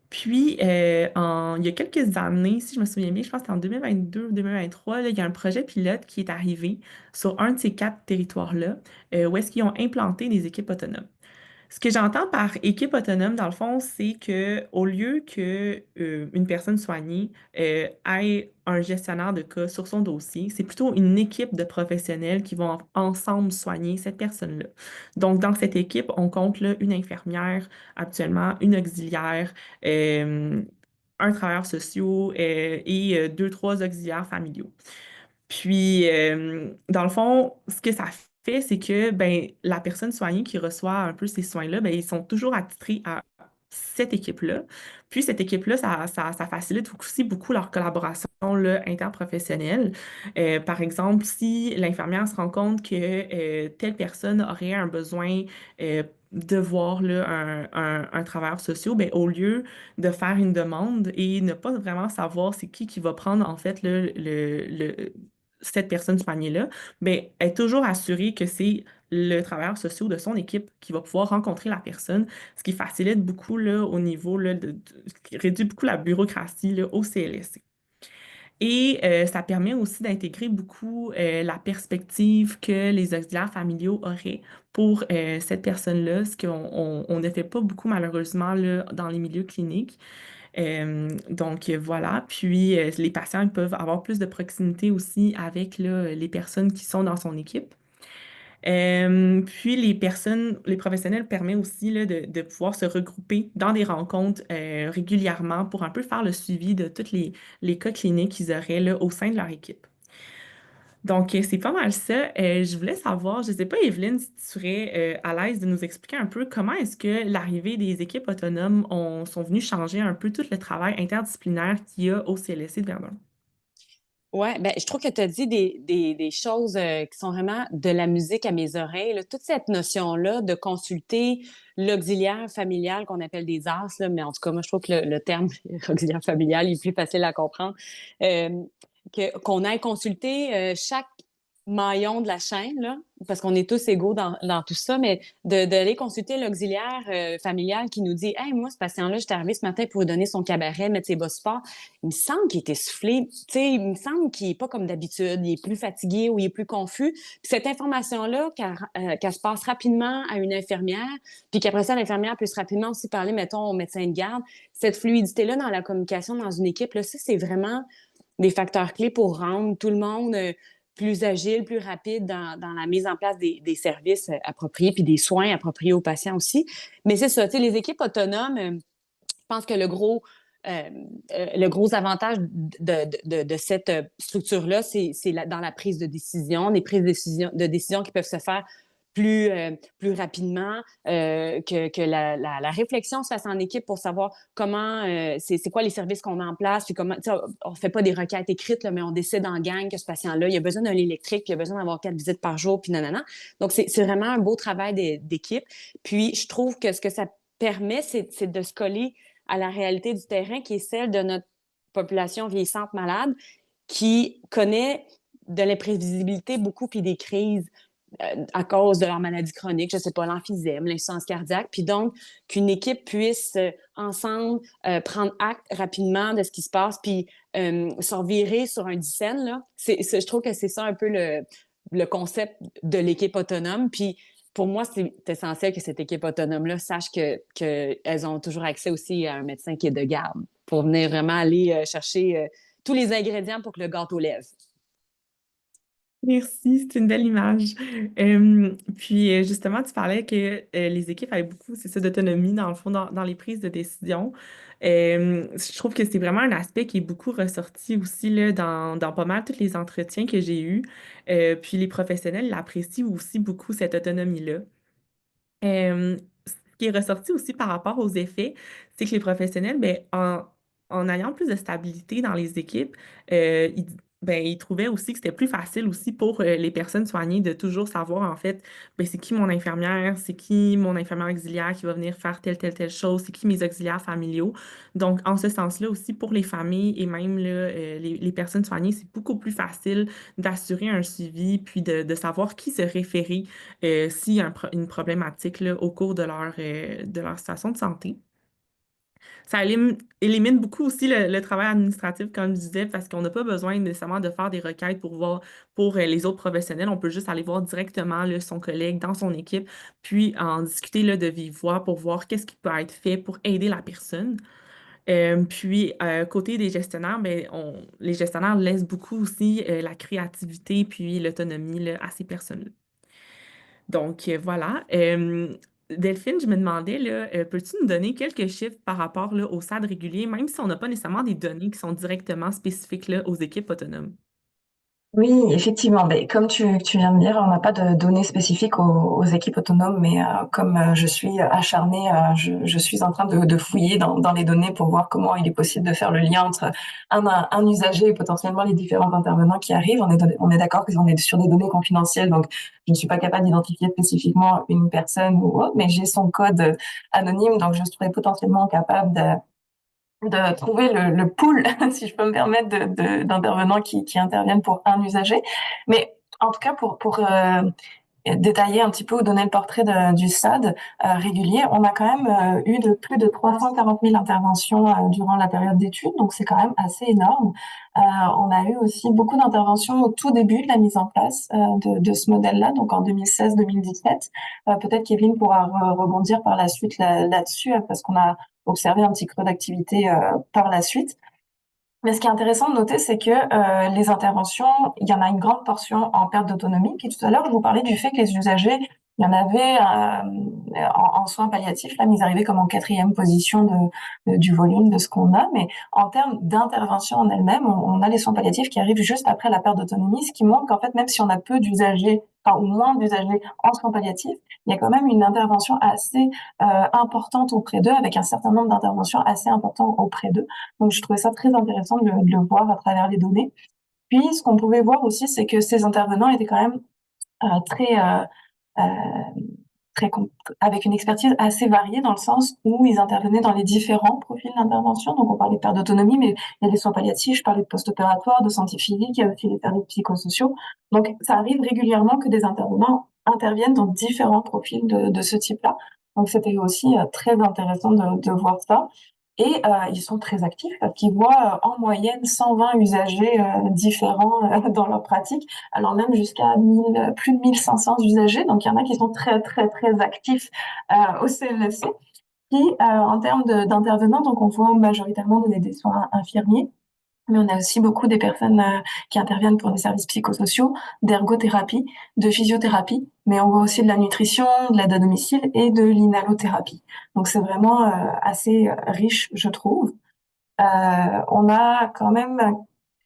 Puis, il y a quelques années, si je me souviens bien, je pense que c'était en 2022 ou 2023, là, il y a un projet pilote qui est arrivé sur un de ces 4 territoires-là, où est-ce qu'ils ont implanté des équipes autonomes. Ce que j'entends par équipe autonome, dans le fond, c'est que au lieu que une personne soignée ait un gestionnaire de cas sur son dossier, c'est plutôt une équipe de professionnels qui vont ensemble soigner cette personne-là. Donc, dans cette équipe, on compte là, une infirmière actuellement, une auxiliaire, euh, un travailleur social et deux, trois auxiliaires familiaux. Puis, dans le fond, ce que ça fait, c'est que ben, la personne soignée qui reçoit un peu ces soins-là, ben, ils sont toujours attitrés à cette équipe-là. Puis, cette équipe-là, ça facilite aussi beaucoup leur collaboration là, interprofessionnelle. Par exemple, si l'infirmière se rend compte que telle personne aurait un besoin de voir là, un travailleur social, ben, au lieu de faire une demande et ne pas vraiment savoir c'est qui va prendre en fait cette personne soignée-là, ben, est toujours assurée que c'est le travailleur social de son équipe qui va pouvoir rencontrer la personne, ce qui facilite beaucoup là, au niveau là, qui réduit beaucoup la bureaucratie là, au CLSC. Et ça permet aussi d'intégrer beaucoup la perspective que les auxiliaires familiaux auraient pour cette personne-là, ce qu'on ne fait pas beaucoup malheureusement là, dans les milieux cliniques. Donc voilà, puis les patients ils peuvent avoir plus de proximité aussi avec là, les personnes qui sont dans son équipe. Puis les professionnels permettent aussi là, de pouvoir se regrouper dans des rencontres régulièrement pour un peu faire le suivi de tous les cas cliniques qu'ils auraient là, au sein de leur équipe. Donc, c'est pas mal ça. Je voulais savoir, je ne sais pas, Evelyne, si tu serais à l'aise de nous expliquer un peu comment est-ce que l'arrivée des équipes autonomes sont venues changer un peu tout le travail interdisciplinaire qu'il y a au CLSC de Verdun. Oui, ben, je trouve que tu as dit des choses qui sont vraiment de la musique à mes oreilles, là. Toute cette notion-là de consulter l'auxiliaire familial qu'on appelle des AS, là, mais en tout cas, moi, je trouve que le terme auxiliaire familial est plus facile à comprendre. Qu'on aille consulter chaque maillon de la chaîne, là, parce qu'on est tous égaux dans tout ça, mais d'aller consulter l'auxiliaire familial qui nous dit Hey, moi, ce patient-là, j'étais arrivé ce matin pour lui donner son cabaret, mettre ses bas sports. Il me semble qu'il était soufflé. Tu sais, il me semble qu'il n'est pas comme d'habitude. Il est plus fatigué ou il est plus confus. Puis cette information-là, qu'elle se passe rapidement à une infirmière, puis qu'après ça, l'infirmière puisse rapidement aussi parler, mettons, au médecin de garde. Cette fluidité-là dans la communication dans une équipe, là, ça, c'est vraiment des facteurs clés pour rendre tout le monde plus agile, plus rapide dans la mise en place des services appropriés puis des soins appropriés aux patients aussi. Mais c'est ça, tu sais, les équipes autonomes, je pense que le gros avantage de cette structure-là, c'est dans la prise de décision, des prises de décision qui peuvent se faire plus rapidement, que la réflexion se fasse en équipe pour savoir comment, c'est quoi les services qu'on met en place, puis comment, on ne fait pas des requêtes écrites, là, mais on décide en gang que ce patient-là, il a besoin d'un lit électrique, puis il a besoin d'avoir 4 visites par jour, puis nanana. Donc, c'est vraiment un beau travail d'équipe. Puis, je trouve que ce que ça permet, c'est de se coller à la réalité du terrain, qui est celle de notre population vieillissante malade, qui connaît de l'imprévisibilité beaucoup, puis des crises à cause de leur maladie chronique, je ne sais pas, l'emphysème, l'insuffisance cardiaque, puis donc qu'une équipe puisse ensemble prendre acte rapidement de ce qui se passe, puis se revirer sur un dixaine, là. Je trouve que c'est ça un peu le concept de l'équipe autonome, puis pour moi, c'est essentiel que cette équipe autonome-là sache qu'elles ont toujours accès aussi à un médecin qui est de garde pour venir vraiment aller chercher tous les ingrédients pour que le gâteau lève. Merci, c'est une belle image. Puis justement, tu parlais que les équipes avaient beaucoup, c'est ça, d'autonomie dans le fond, dans les prises de décision. Je trouve que c'est vraiment un aspect qui est beaucoup ressorti aussi là, dans pas mal tous les entretiens que j'ai eus. Puis les professionnels l'apprécient aussi beaucoup, cette autonomie-là. Ce qui est ressorti aussi par rapport aux effets, c'est que les professionnels, ben, en ayant plus de stabilité dans les équipes, ils trouvaient aussi que c'était plus facile aussi pour les personnes soignées de toujours savoir, en fait, ben, c'est qui mon infirmière, c'est qui mon infirmière auxiliaire qui va venir faire telle chose, c'est qui mes auxiliaires familiaux. Donc, en ce sens-là aussi, pour les familles et même là, les personnes soignées, c'est beaucoup plus facile d'assurer un suivi, puis de savoir qui se référer s'il y a une problématique là, au cours de leur situation de santé. Ça élimine beaucoup aussi le travail administratif, comme je disais, parce qu'on n'a pas besoin nécessairement de faire des requêtes pour voir pour les autres professionnels. On peut juste aller voir directement là, son collègue dans son équipe, puis en discuter là, de vive voix pour voir qu'est-ce qui peut être fait pour aider la personne. Puis, côté des gestionnaires, ben, les gestionnaires laissent beaucoup aussi la créativité puis l'autonomie là, à ces personnes-là. Donc, voilà. Delphine, je me demandais, là, peux-tu nous donner quelques chiffres par rapport là, au SAD régulier, même si on n'a pas nécessairement des données qui sont directement spécifiques là, aux équipes autonomes? Oui, effectivement. Ben, comme tu viens de dire, on n'a pas de données spécifiques aux équipes autonomes, mais comme je suis acharnée, je suis en train de fouiller dans les données pour voir comment il est possible de faire le lien entre un usager et potentiellement les différents intervenants qui arrivent. On est d'accord qu'on est sur des données confidentielles, donc je ne suis pas capable d'identifier spécifiquement une personne ou autre, mais j'ai son code anonyme, donc je serais potentiellement capable de trouver le pool, si je peux me permettre, d'intervenants qui interviennent pour un usager. Mais en tout cas, détailler un petit peu ou donner le portrait du SAD régulier, on a quand même eu de plus de 340 000 interventions durant la période d'études, donc c'est quand même assez énorme. On a eu aussi beaucoup d'interventions au tout début de la mise en place de ce modèle-là, donc en 2016-2017. Peut-être Kevin pourra rebondir par la suite là-dessus, parce qu'on a observé un petit creux d'activité par la suite. Mais ce qui est intéressant de noter, c'est que les interventions, il y en a une grande portion en perte d'autonomie. Puis tout à l'heure, je vous parlais du fait que les usagers, il y en avait en soins palliatifs, là, mais ils arrivaient comme en 4e position du volume de ce qu'on a. Mais en termes d'intervention en elle-même, on a les soins palliatifs qui arrivent juste après la perte d'autonomie, ce qui montre qu'en fait, même si on a peu d'usagers, enfin, ou moins d'usagers en soins palliatifs, il y a quand même une intervention assez importante auprès d'eux, avec un certain nombre d'interventions assez importantes auprès d'eux. Donc, je trouvais ça très intéressant de le voir à travers les données. Puis, ce qu'on pouvait voir aussi, c'est que ces intervenants étaient quand même très, euh, très avec une expertise assez variée dans le sens où ils intervenaient dans les différents profils d'intervention. Donc, on parlait de perte d'autonomie, mais il y a des soins palliatifs, je parlais de post-opératoire, de santé physique, il y a aussi les services psychosociaux. Donc, ça arrive régulièrement que des intervenants interviennent dans différents profils de ce type-là. Donc, c'était aussi très intéressant de voir ça. Et ils sont très actifs parce qu'ils voient en moyenne 120 usagers différents dans leur pratique, alors même jusqu'à plus de 1500 usagers. Donc, il y en a qui sont très, très, très actifs au CLSC. Puis, en termes d'intervenants, donc on voit majoritairement des soins infirmiers, mais on a aussi beaucoup des personnes qui interviennent pour des services psychosociaux, d'ergothérapie, de physiothérapie, mais on voit aussi de la nutrition, de l'aide à domicile et de l'inhalothérapie. Donc c'est vraiment assez riche, je trouve. On a quand même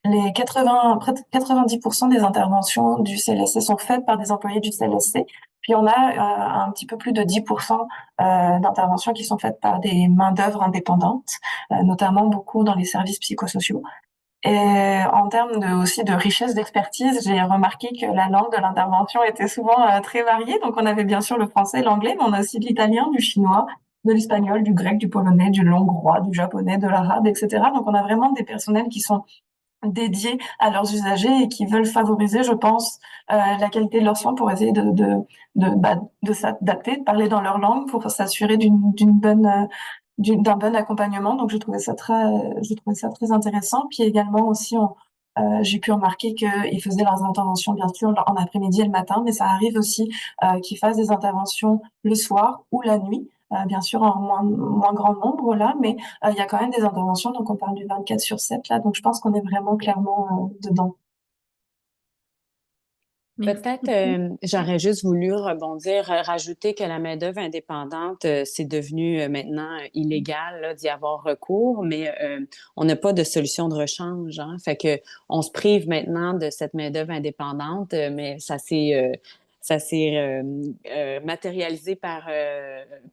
les 80, près de 90% des interventions du CLSC sont faites par des employés du CLSC. Puis on a un petit peu plus de 10% d'interventions qui sont faites par des main-d'œuvre indépendantes, notamment beaucoup dans les services psychosociaux. Et en termes aussi de richesse d'expertise, j'ai remarqué que la langue de l'intervention était souvent très variée. Donc, on avait bien sûr le français, l'anglais, mais on a aussi de l'italien, du chinois, de l'espagnol, du grec, du polonais, du hongrois, du japonais, de l'arabe, etc. Donc, on a vraiment des personnels qui sont dédiés à leurs usagers et qui veulent favoriser, je pense, la qualité de leurs soins pour essayer de s'adapter, de parler dans leur langue pour s'assurer d'un bon accompagnement. Donc, je trouvais ça très intéressant. Puis également aussi, j'ai pu remarquer qu'ils faisaient leurs interventions, bien sûr, en après-midi et le matin, mais ça arrive aussi qu'ils fassent des interventions le soir ou la nuit. Bien sûr, en moins grand nombre là, mais il y a quand même des interventions, donc on parle du 24/7 là, donc je pense qu'on est vraiment clairement dedans. Merci Peut-être, beaucoup. j'aurais juste voulu rebondir, rajouter que la main-d'œuvre indépendante, c'est devenu maintenant illégal là, d'y avoir recours, mais on n'a pas de solution de rechange. Hein, fait que on se prive maintenant de cette main-d'œuvre indépendante, mais ça s'est matérialisé par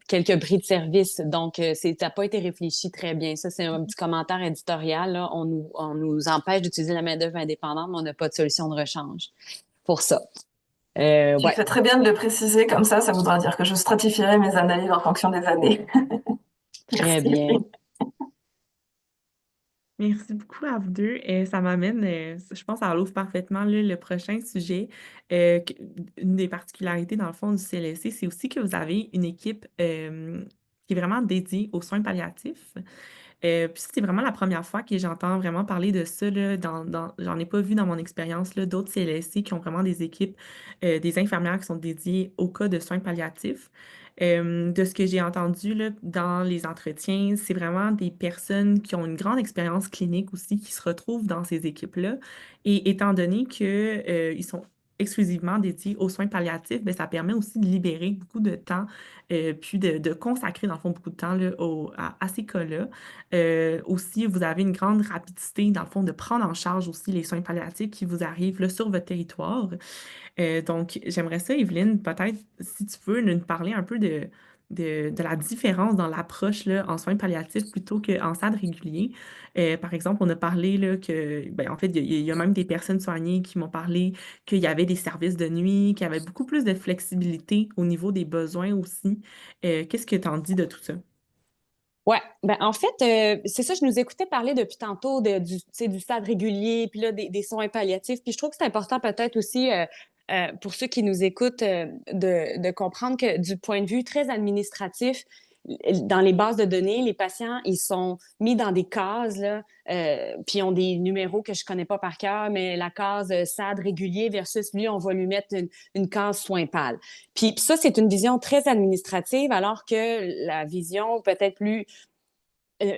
quelques bris de service. Donc, ça n'a pas été réfléchi très bien. Ça, c'est un petit commentaire éditorial. Là. On nous empêche d'utiliser la main-d'œuvre indépendante, mais on n'a pas de solution de rechange pour ça. Tu Ouais, fais très bien de le préciser comme ça voudra dire que je stratifierai mes analyses en fonction des années. très Merci. bien. Merci beaucoup à vous deux. Ça m'amène, je pense, à l'ouvre parfaitement là, le prochain sujet. Une des particularités, dans le fond, du CLSC, c'est aussi que vous avez une équipe qui est vraiment dédiée aux soins palliatifs. Puis c'est vraiment la première fois que j'entends vraiment parler de ça, là, j'en ai pas vu dans mon expérience, là, d'autres CLSC qui ont vraiment des équipes, des infirmières qui sont dédiées au cas de soins palliatifs. De ce que j'ai entendu, là, dans les entretiens, c'est vraiment des personnes qui ont une grande expérience clinique aussi qui se retrouvent dans ces équipes-là. Et étant donné que, ils sont exclusivement dédiés aux soins palliatifs, bien, ça permet aussi de libérer beaucoup de temps, puis de consacrer, dans le fond, beaucoup de temps là, à ces cas-là. Aussi, vous avez une grande rapidité, dans le fond, de prendre en charge aussi les soins palliatifs qui vous arrivent là, sur votre territoire. Donc, j'aimerais ça, Evelyne, peut-être, si tu peux, nous parler un peu de la différence dans l'approche là, en soins palliatifs plutôt qu'en SAD régulier. Par exemple, on a parlé là, que, ben, en fait, il y a même des personnes soignées qui m'ont parlé qu'il y avait des services de nuit, qu'il y avait beaucoup plus de flexibilité au niveau des besoins aussi. Qu'est-ce que tu en dis de tout ça? Ouais, ben en fait, c'est ça, je nous écoutais parler depuis tantôt tu sais, du stade régulier, puis là, des soins palliatifs. Puis je trouve que c'est important peut-être aussi pour ceux qui nous écoutent, de comprendre que du point de vue très administratif, dans les bases de données, les patients, ils sont mis dans des cases, là, puis ils ont des numéros que je connais pas par cœur, mais la case SAD régulier versus lui, on va lui mettre une case soins pâles. Puis ça, c'est une vision très administrative, alors que la vision peut-être plus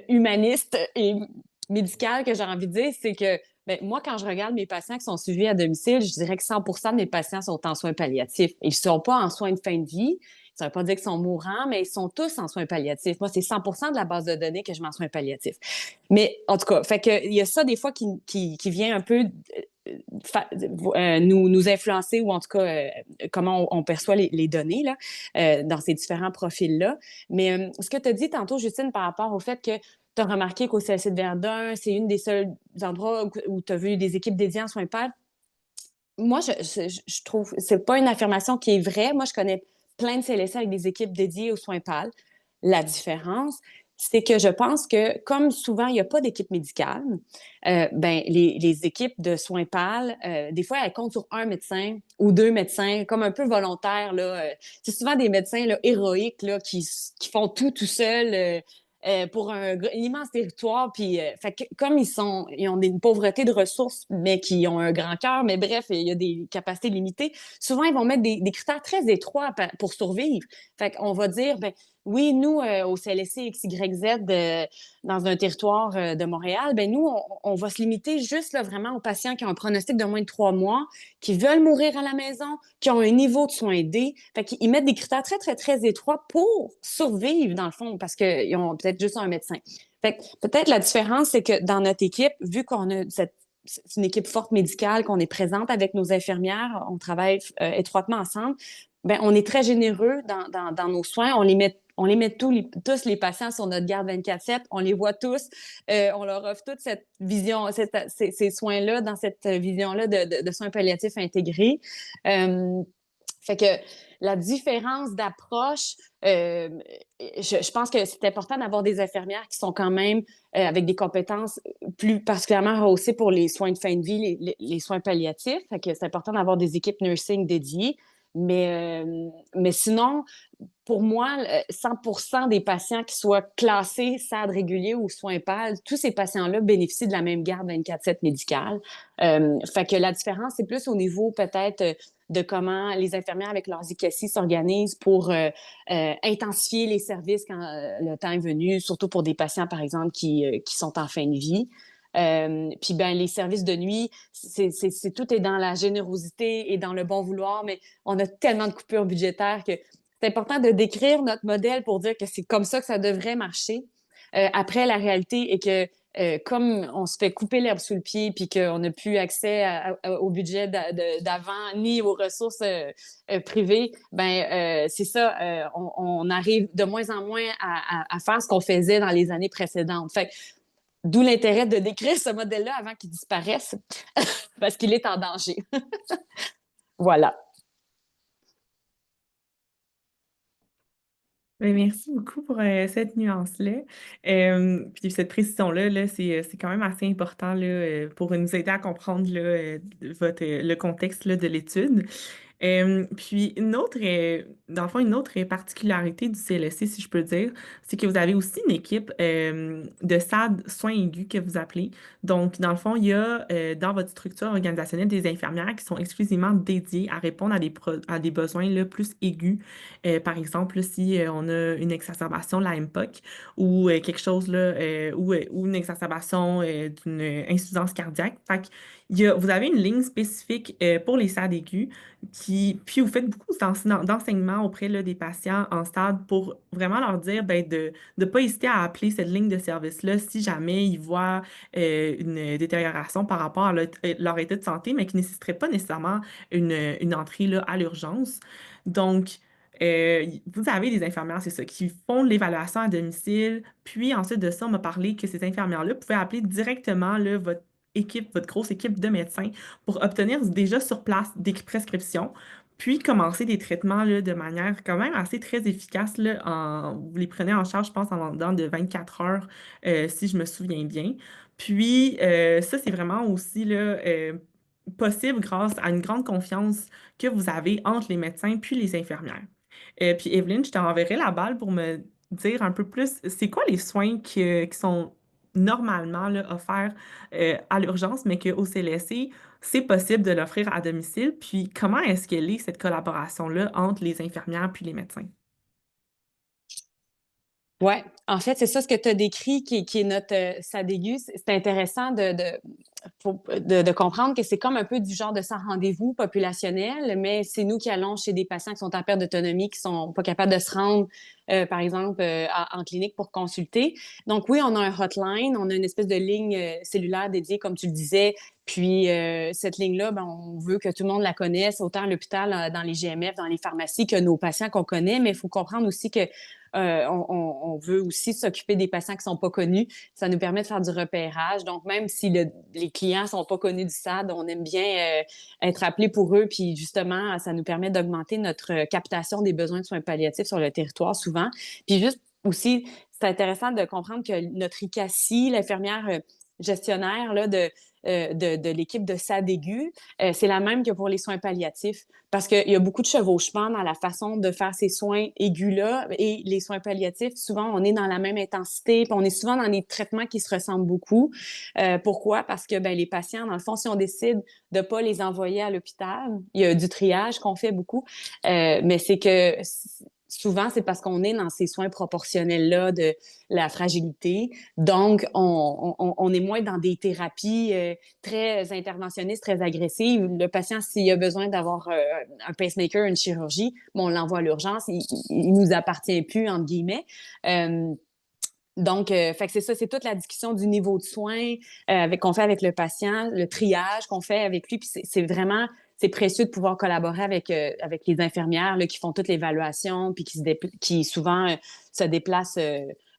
humaniste et médicale que j'ai envie de dire, c'est que ben, moi, quand je regarde mes patients qui sont suivis à domicile, je dirais que 100% de mes patients sont en soins palliatifs. Ils ne sont pas en soins de fin de vie. Ça ne veut pas dire qu'ils sont mourants, mais ils sont tous en soins palliatifs. Moi, c'est 100% de la base de données que je mets en soins palliatifs. Mais en tout cas, fait que, il y a ça des fois qui vient un peu nous influencer ou en tout cas comment on perçoit les données là, dans ces différents profils-là. Mais ce que tu as dit tantôt, Justine, par rapport au fait que tu as remarqué qu'au CLSC de Verdun, c'est une des seuls endroits où tu as vu des équipes dédiées en soins pâles. Moi, je trouve que c'est pas une affirmation qui est vraie. Moi, je connais plein de CLSC avec des équipes dédiées aux soins pâles. La différence, c'est que je pense que, comme souvent, il n'y a pas d'équipe médicale, ben, les équipes de soins pâles, des fois, elles comptent sur un médecin ou deux médecins, comme un peu volontaires. Là, c'est souvent des médecins là, héroïques là, qui font tout seuls. Pour un immense territoire. Puis, fait que, comme ils ont une pauvreté de ressources, mais qui ont un grand cœur, mais bref, il y a des capacités limitées, souvent, ils vont mettre des critères très étroits pour survivre. Fait qu'on va dire, ben oui, nous, au CLSC XYZ, dans un territoire de Montréal, ben nous, on va se limiter juste là, vraiment aux patients qui ont un pronostic de moins de 3 mois, qui veulent mourir à la maison, qui ont un niveau de soins D. Fait qu'ils mettent des critères très, très, très étroits pour survivre, dans le fond, parce qu'ils ont peut-être juste un médecin. Fait que peut-être la différence, c'est que dans notre équipe, vu qu'on a c'est une équipe forte médicale, qu'on est présente avec nos infirmières, on travaille étroitement ensemble, ben, on est très généreux dans nos soins. On les met tous les patients sur notre garde 24/7. On les voit tous. On leur offre toute cette vision, ces soins-là, dans cette vision-là de soins palliatifs intégrés. Fait que la différence d'approche, je pense que c'est important d'avoir des infirmières qui sont quand même avec des compétences plus particulièrement rehaussées pour les soins de fin de vie, les soins palliatifs. Fait que c'est important d'avoir des équipes nursing dédiées. Mais sinon, pour moi, 100% des patients qui soient classés SAD régulier ou soins pâles, tous ces patients-là bénéficient de la même garde 24/7 médicale. Fait que la différence, c'est plus au niveau peut-être de comment les infirmières avec leurs ICASI s'organisent pour intensifier les services quand le temps est venu, surtout pour des patients, par exemple, qui sont en fin de vie. Puis ben les services de nuit, tout est dans la générosité et dans le bon vouloir, mais on a tellement de coupures budgétaires que c'est important de décrire notre modèle pour dire que c'est comme ça que ça devrait marcher. Après, la réalité est que comme on se fait couper l'herbe sous le pied puis qu'on n'a plus accès au budget d'avant ni aux ressources privées, ben c'est ça, on arrive de moins en moins à faire ce qu'on faisait dans les années précédentes. Fait d'où l'intérêt de décrire ce modèle-là avant qu'il disparaisse, parce qu'il est en danger. Voilà. Ben, merci beaucoup pour cette nuance-là. Puis cette précision-là, là, c'est quand même assez important là, pour nous aider à comprendre là, le contexte là, de l'étude. Puis dans le fond, une autre particularité du CLSC, si je peux dire, c'est que vous avez aussi une équipe de SAD soins aigus que vous appelez. Donc, dans le fond, il y a dans votre structure organisationnelle des infirmières qui sont exclusivement dédiées à répondre à des besoins là, plus aigus. Par exemple, là, si on a une exacerbation de la MPOC ou quelque chose là, ou une exacerbation d'une insuffisance cardiaque. Fait que vous avez une ligne spécifique pour les SAD aigus puis vous faites beaucoup d'enseignements auprès là, des patients en stade pour vraiment leur dire ben, de ne pas hésiter à appeler cette ligne de service-là si jamais ils voient une détérioration par rapport à leur état de santé, mais qui ne nécessiterait pas nécessairement une entrée là, à l'urgence. Donc, vous avez des infirmières, c'est ça, qui font l'évaluation à domicile. Puis ensuite de ça, on m'a parlé que ces infirmières-là pouvaient appeler directement là, votre grosse équipe de médecins pour obtenir déjà sur place des prescriptions, puis commencer des traitements là, de manière quand même assez très efficace. Là, vous les prenez en charge, je pense, en dedans de 24 heures, si je me souviens bien. Puis, ça, c'est vraiment aussi là, possible grâce à une grande confiance que vous avez entre les médecins puis les infirmières. Puis Evelyne, je t'enverrai la balle pour me dire un peu plus, c'est quoi les soins qui sont normalement là, offerts à l'urgence, mais qu'au CLSC, c'est possible de l'offrir à domicile, puis comment est-ce qu'elle est, cette collaboration-là, entre les infirmières puis les médecins? Oui, en fait, c'est ça ce que tu as décrit qui est notre SADAIGU. C'est intéressant de comprendre que c'est comme un peu du genre de sans rendez-vous populationnel, mais c'est nous qui allons chez des patients qui sont en perte d'autonomie, qui sont pas capables de se rendre, par exemple, en clinique pour consulter. Donc oui, on a un hotline, on a une espèce de ligne cellulaire dédiée, comme tu le disais. Puis cette ligne-là, ben, on veut que tout le monde la connaisse, autant à l'hôpital, dans les GMF, dans les pharmacies, que nos patients qu'on connaît. Mais il faut comprendre aussi que on veut aussi s'occuper des patients qui sont pas connus. Ça nous permet de faire du repérage. Donc, même si les clients sont pas connus du SAD, on aime bien être appelé pour eux. Puis, justement, ça nous permet d'augmenter notre captation des besoins de soins palliatifs sur le territoire souvent. Puis, juste aussi, c'est intéressant de comprendre que notre ICACI, l'infirmière gestionnaire là, de l'équipe de SADAIGU, c'est la même que pour les soins palliatifs parce qu'il y a beaucoup de chevauchement dans la façon de faire ces soins aigus-là et les soins palliatifs, souvent, on est dans la même intensité puis on est souvent dans des traitements qui se ressemblent beaucoup. Pourquoi? Parce que ben, les patients, dans le fond, si on décide de ne pas les envoyer à l'hôpital, il y a du triage qu'on fait beaucoup, mais c'est que souvent, c'est parce qu'on est dans ces soins proportionnels-là de la fragilité. Donc, on est moins dans des thérapies très interventionnistes, très agressives. Le patient, s'il a besoin d'avoir un pacemaker, une chirurgie, bon, on l'envoie à l'urgence. Il nous appartient plus, entre guillemets. Donc, fait que c'est ça, c'est toute la discussion du niveau de soins qu'on fait avec le patient, le triage qu'on fait avec lui. Puis c'est vraiment, c'est précieux de pouvoir collaborer avec les infirmières là, qui font toute l'évaluation, puis qui souvent se déplacent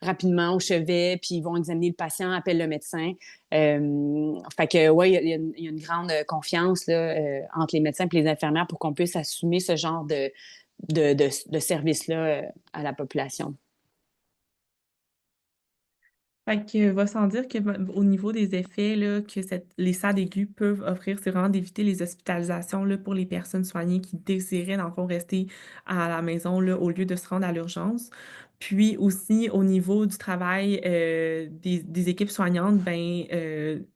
rapidement au chevet, puis ils vont examiner le patient, appellent le médecin. Fait que ouais, il y a une grande confiance là, entre les médecins et les infirmières pour qu'on puisse assumer ce genre de service-là à la population. Fait que va sans dire que au niveau des effets là, que les SAD aigus peuvent offrir, c'est vraiment d'éviter les hospitalisations là, pour les personnes soignées qui désiraient, dans le fond, rester à la maison là, au lieu de se rendre à l'urgence. Puis aussi, au niveau du travail des équipes soignantes, ben,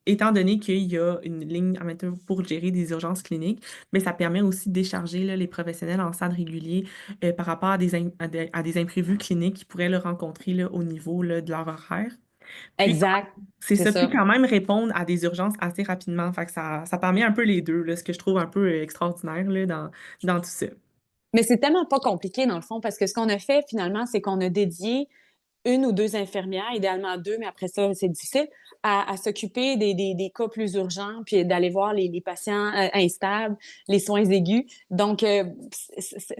étant donné qu'il y a une ligne en même temps pour gérer des urgences cliniques, mais ça permet aussi de décharger là, les professionnels en SAD régulier par rapport à à des imprévus cliniques qu'ils pourraient le rencontrer là, au niveau là, de leur horaire. Puis, Exact, c'est c'est ça. Puis ça. quand même répondre à des urgences assez rapidement. Fait que ça permet un peu les deux, là, ce que je trouve un peu extraordinaire là, dans tout ça. Mais c'est tellement pas compliqué dans le fond parce que ce qu'on a fait finalement, c'est qu'on a dédié une ou deux infirmières, idéalement deux, mais après ça, c'est difficile, à s'occuper des cas plus urgents, puis d'aller voir les patients instables, les soins aigus. Donc, on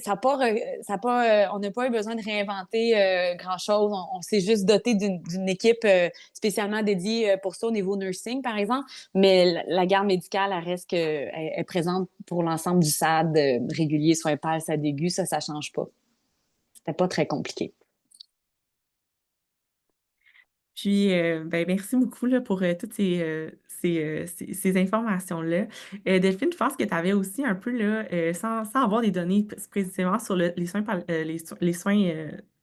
n'a pas eu besoin de réinventer grand-chose. On s'est juste doté d'une équipe spécialement dédiée pour ça au niveau nursing, par exemple. Mais la garde médicale, elle reste elle est présente pour l'ensemble du SAD régulier, soins pâles, SAD aigu. Ça ne change pas. C'était pas très compliqué. Puis, ben, merci beaucoup là, pour toutes ces informations-là. Delphine, je pense que tu avais aussi un peu, là, sans avoir des données précisément sur les soins, les soins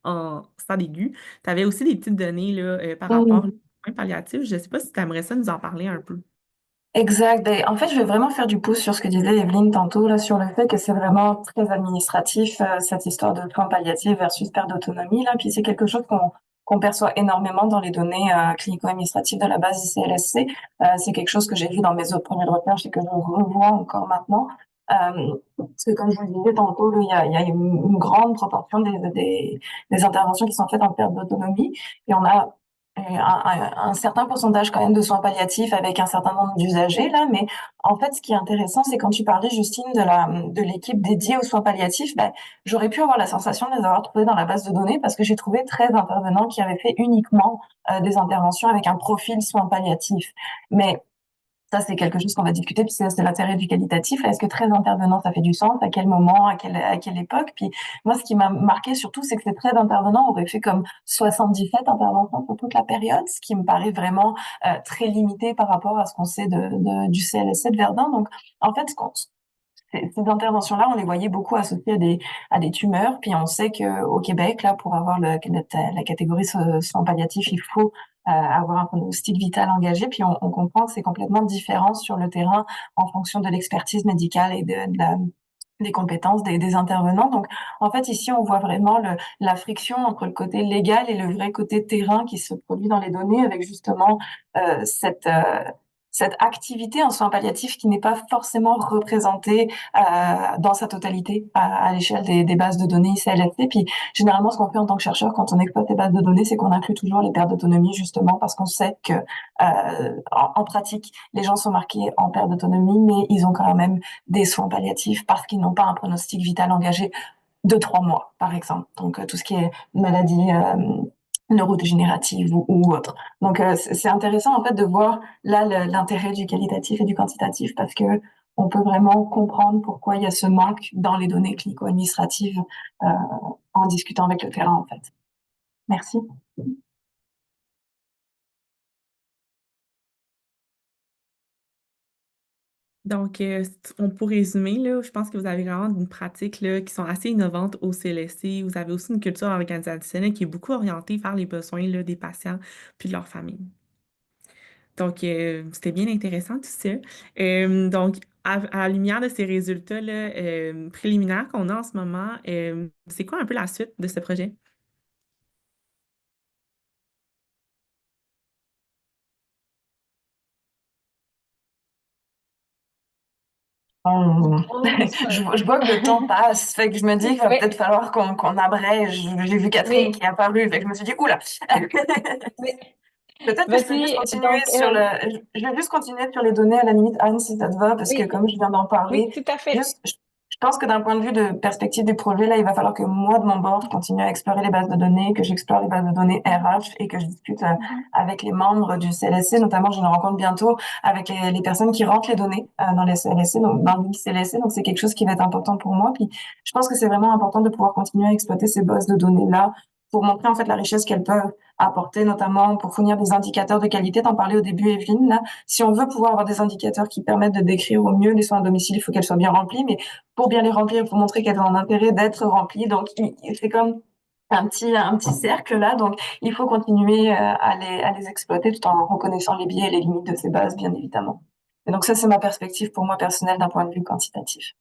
en stade aigu, tu avais aussi des petites données là, par rapport aux soins palliatifs. Je ne sais pas si tu aimerais ça nous en parler un peu. Exact. Ben, en fait, je vais vraiment faire du pouce sur ce que disait Evelyne tantôt, là, sur le fait que c'est vraiment très administratif, cette histoire de soins palliatifs versus perte d'autonomie, là. Puis c'est quelque chose qu'on perçoit énormément dans les données clinico-administratives de la base du CLSC. C'est quelque chose que j'ai vu dans mes autres projets de recherche et que je revois encore maintenant. Parce que comme je vous le disais tantôt, là, il y a une grande proportion des interventions qui sont faites en perte d'autonomie. Et on a un certain pourcentage quand même de soins palliatifs avec un certain nombre d'usagers là, mais en fait, ce qui est intéressant, c'est quand tu parlais, Justine, de l'équipe dédiée aux soins palliatifs, ben, j'aurais pu avoir la sensation de les avoir trouvés dans la base de données parce que j'ai trouvé 13 intervenants qui avaient fait uniquement des interventions avec un profil soins palliatifs. Mais Ça, c'est quelque chose qu'on va discuter, puis c'est l'intérêt du qualitatif. Est-ce que 13 intervenants, ça fait du sens? À quel moment? À quelle époque? Puis moi, ce qui m'a marqué surtout, c'est que ces 13 intervenants auraient fait comme 77 interventions pour toute la période, ce qui me paraît vraiment très limité par rapport à ce qu'on sait du CLSC de Verdun. Donc, en fait, ces interventions-là, on les voyait beaucoup associées à des tumeurs. Puis on sait que au Québec, là, pour avoir la catégorie soins palliatifs, il faut avoir un pronostic vital engagé. Puis on comprend que c'est complètement différent sur le terrain en fonction de l'expertise médicale et des compétences des intervenants. Donc, en fait, ici, on voit vraiment la friction entre le côté légal et le vrai côté terrain qui se produit dans les données avec justement euh, cette... euh, cette activité en soins palliatifs qui n'est pas forcément représentée dans sa totalité à l'échelle des bases de données CLSC. Puis généralement, ce qu'on fait en tant que chercheur quand on exploite les bases de données, c'est qu'on inclut toujours les pertes d'autonomie justement parce qu'on sait que en pratique, les gens sont marqués en perte d'autonomie, mais ils ont quand même des soins palliatifs parce qu'ils n'ont pas un pronostic vital engagé de 3 mois, par exemple. Donc tout ce qui est maladie neurodégénérative ou autre. Donc c'est intéressant en fait de voir là l'intérêt du qualitatif et du quantitatif parce que on peut vraiment comprendre pourquoi il y a ce manque dans les données clinico-administratives euh, en discutant avec le terrain en fait. Merci. Donc, pour résumer, là, je pense que vous avez vraiment une pratique là, qui sont assez innovantes au CLSC. Vous avez aussi une culture organisationnelle qui est beaucoup orientée vers les besoins là, des patients puis de leur famille. Donc, c'était bien intéressant tout ça. Donc, à la lumière de ces résultats là, préliminaires qu'on a en ce moment, c'est quoi un peu la suite de ce projet? Je vois que le temps passe, fait que je me dis qu'il va Oui, peut-être falloir qu'on abrège. J'ai vu Catherine oui, qui est apparue, fait que je me suis dit, oula! oui. Peut-être que je peux juste Vas-y, continuer donc, je vais juste continuer sur les données à la limite, Anne, si ça te va, parce que oui, comme je viens d'en oui, parler, tout à fait. juste, je pense que d'un point de vue de perspective du projet, là, il va falloir que moi, de mon bord, je continue à explorer les bases de données, que j'explore les bases de données RH et que je discute Mhm. avec les membres du CLSC, notamment, j'ai une rencontre bientôt avec les personnes qui rentrent les données dans les CLSC, donc dans le CLSC, donc c'est quelque chose qui va être important pour moi. Puis, je pense que c'est vraiment important de pouvoir continuer à exploiter ces bases de données-là pour montrer en fait la richesse qu'elles peuvent apporter, notamment pour fournir des indicateurs de qualité. T'en parlais au début, Evelyne. Là, si on veut pouvoir avoir des indicateurs qui permettent de décrire au mieux les soins à domicile, il faut qu'elles soient bien remplies. Mais pour bien les remplir, il faut montrer qu'elles ont un intérêt d'être remplies. Donc, c'est comme un petit cercle là. Donc, il faut continuer à les exploiter tout en reconnaissant les biais et les limites de ces bases, bien évidemment. Et donc, ça, c'est ma perspective pour moi personnelle d'un point de vue quantitatif.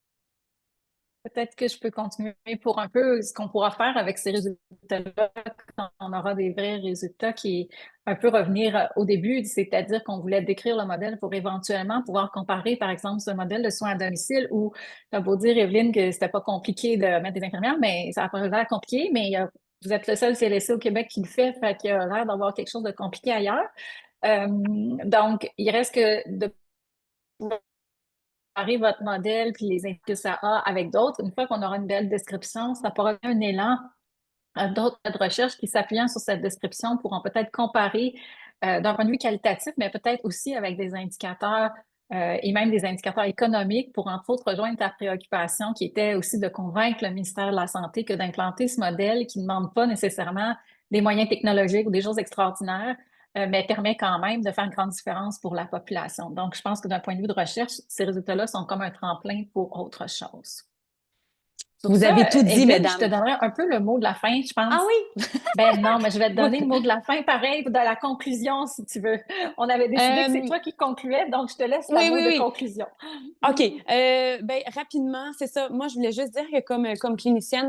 Peut-être que je peux continuer pour un peu ce qu'on pourra faire avec ces résultats-là quand on aura des vrais résultats qui est un peu revenir au début, c'est-à-dire qu'on voulait décrire le modèle pour éventuellement pouvoir comparer, par exemple, ce modèle de soins à domicile où t'as beau dire, Evelyne, que c'était pas compliqué de mettre des infirmières, mais ça a pas l'air compliqué, mais vous êtes le seul CLSC au Québec qui le fait qu'il a l'air d'avoir quelque chose de compliqué ailleurs. Donc, il reste que de comparer votre modèle puis les effets que ça a avec d'autres. Une fois qu'on aura une belle description, ça pourra donner un élan à d'autres recherches qui, s'appuyant sur cette description, pourront peut-être comparer d'un point de vue qualitatif, mais peut-être aussi avec des indicateurs et même des indicateurs économiques pour, entre autres, rejoindre ta préoccupation qui était aussi de convaincre le ministère de la Santé que d'implanter ce modèle qui ne demande pas nécessairement des moyens technologiques ou des choses extraordinaires, mais permet quand même de faire une grande différence pour la population. Donc, je pense que d'un point de vue de recherche, ces résultats-là sont comme un tremplin pour autre chose. Sur Vous ça, avez tout dit, Evelyne, je te mesdames. donnerai un peu le mot de la fin, je Ah pense. oui? Ben non, mais je vais te Moi, donner le mot de la fin, pareil, de la conclusion, si tu veux. On avait décidé que c'est euh, toi qui concluais, donc je te laisse la oui, mot oui, de oui. conclusion. OK. Ben, rapidement, c'est ça. Moi, je voulais juste dire que comme clinicienne,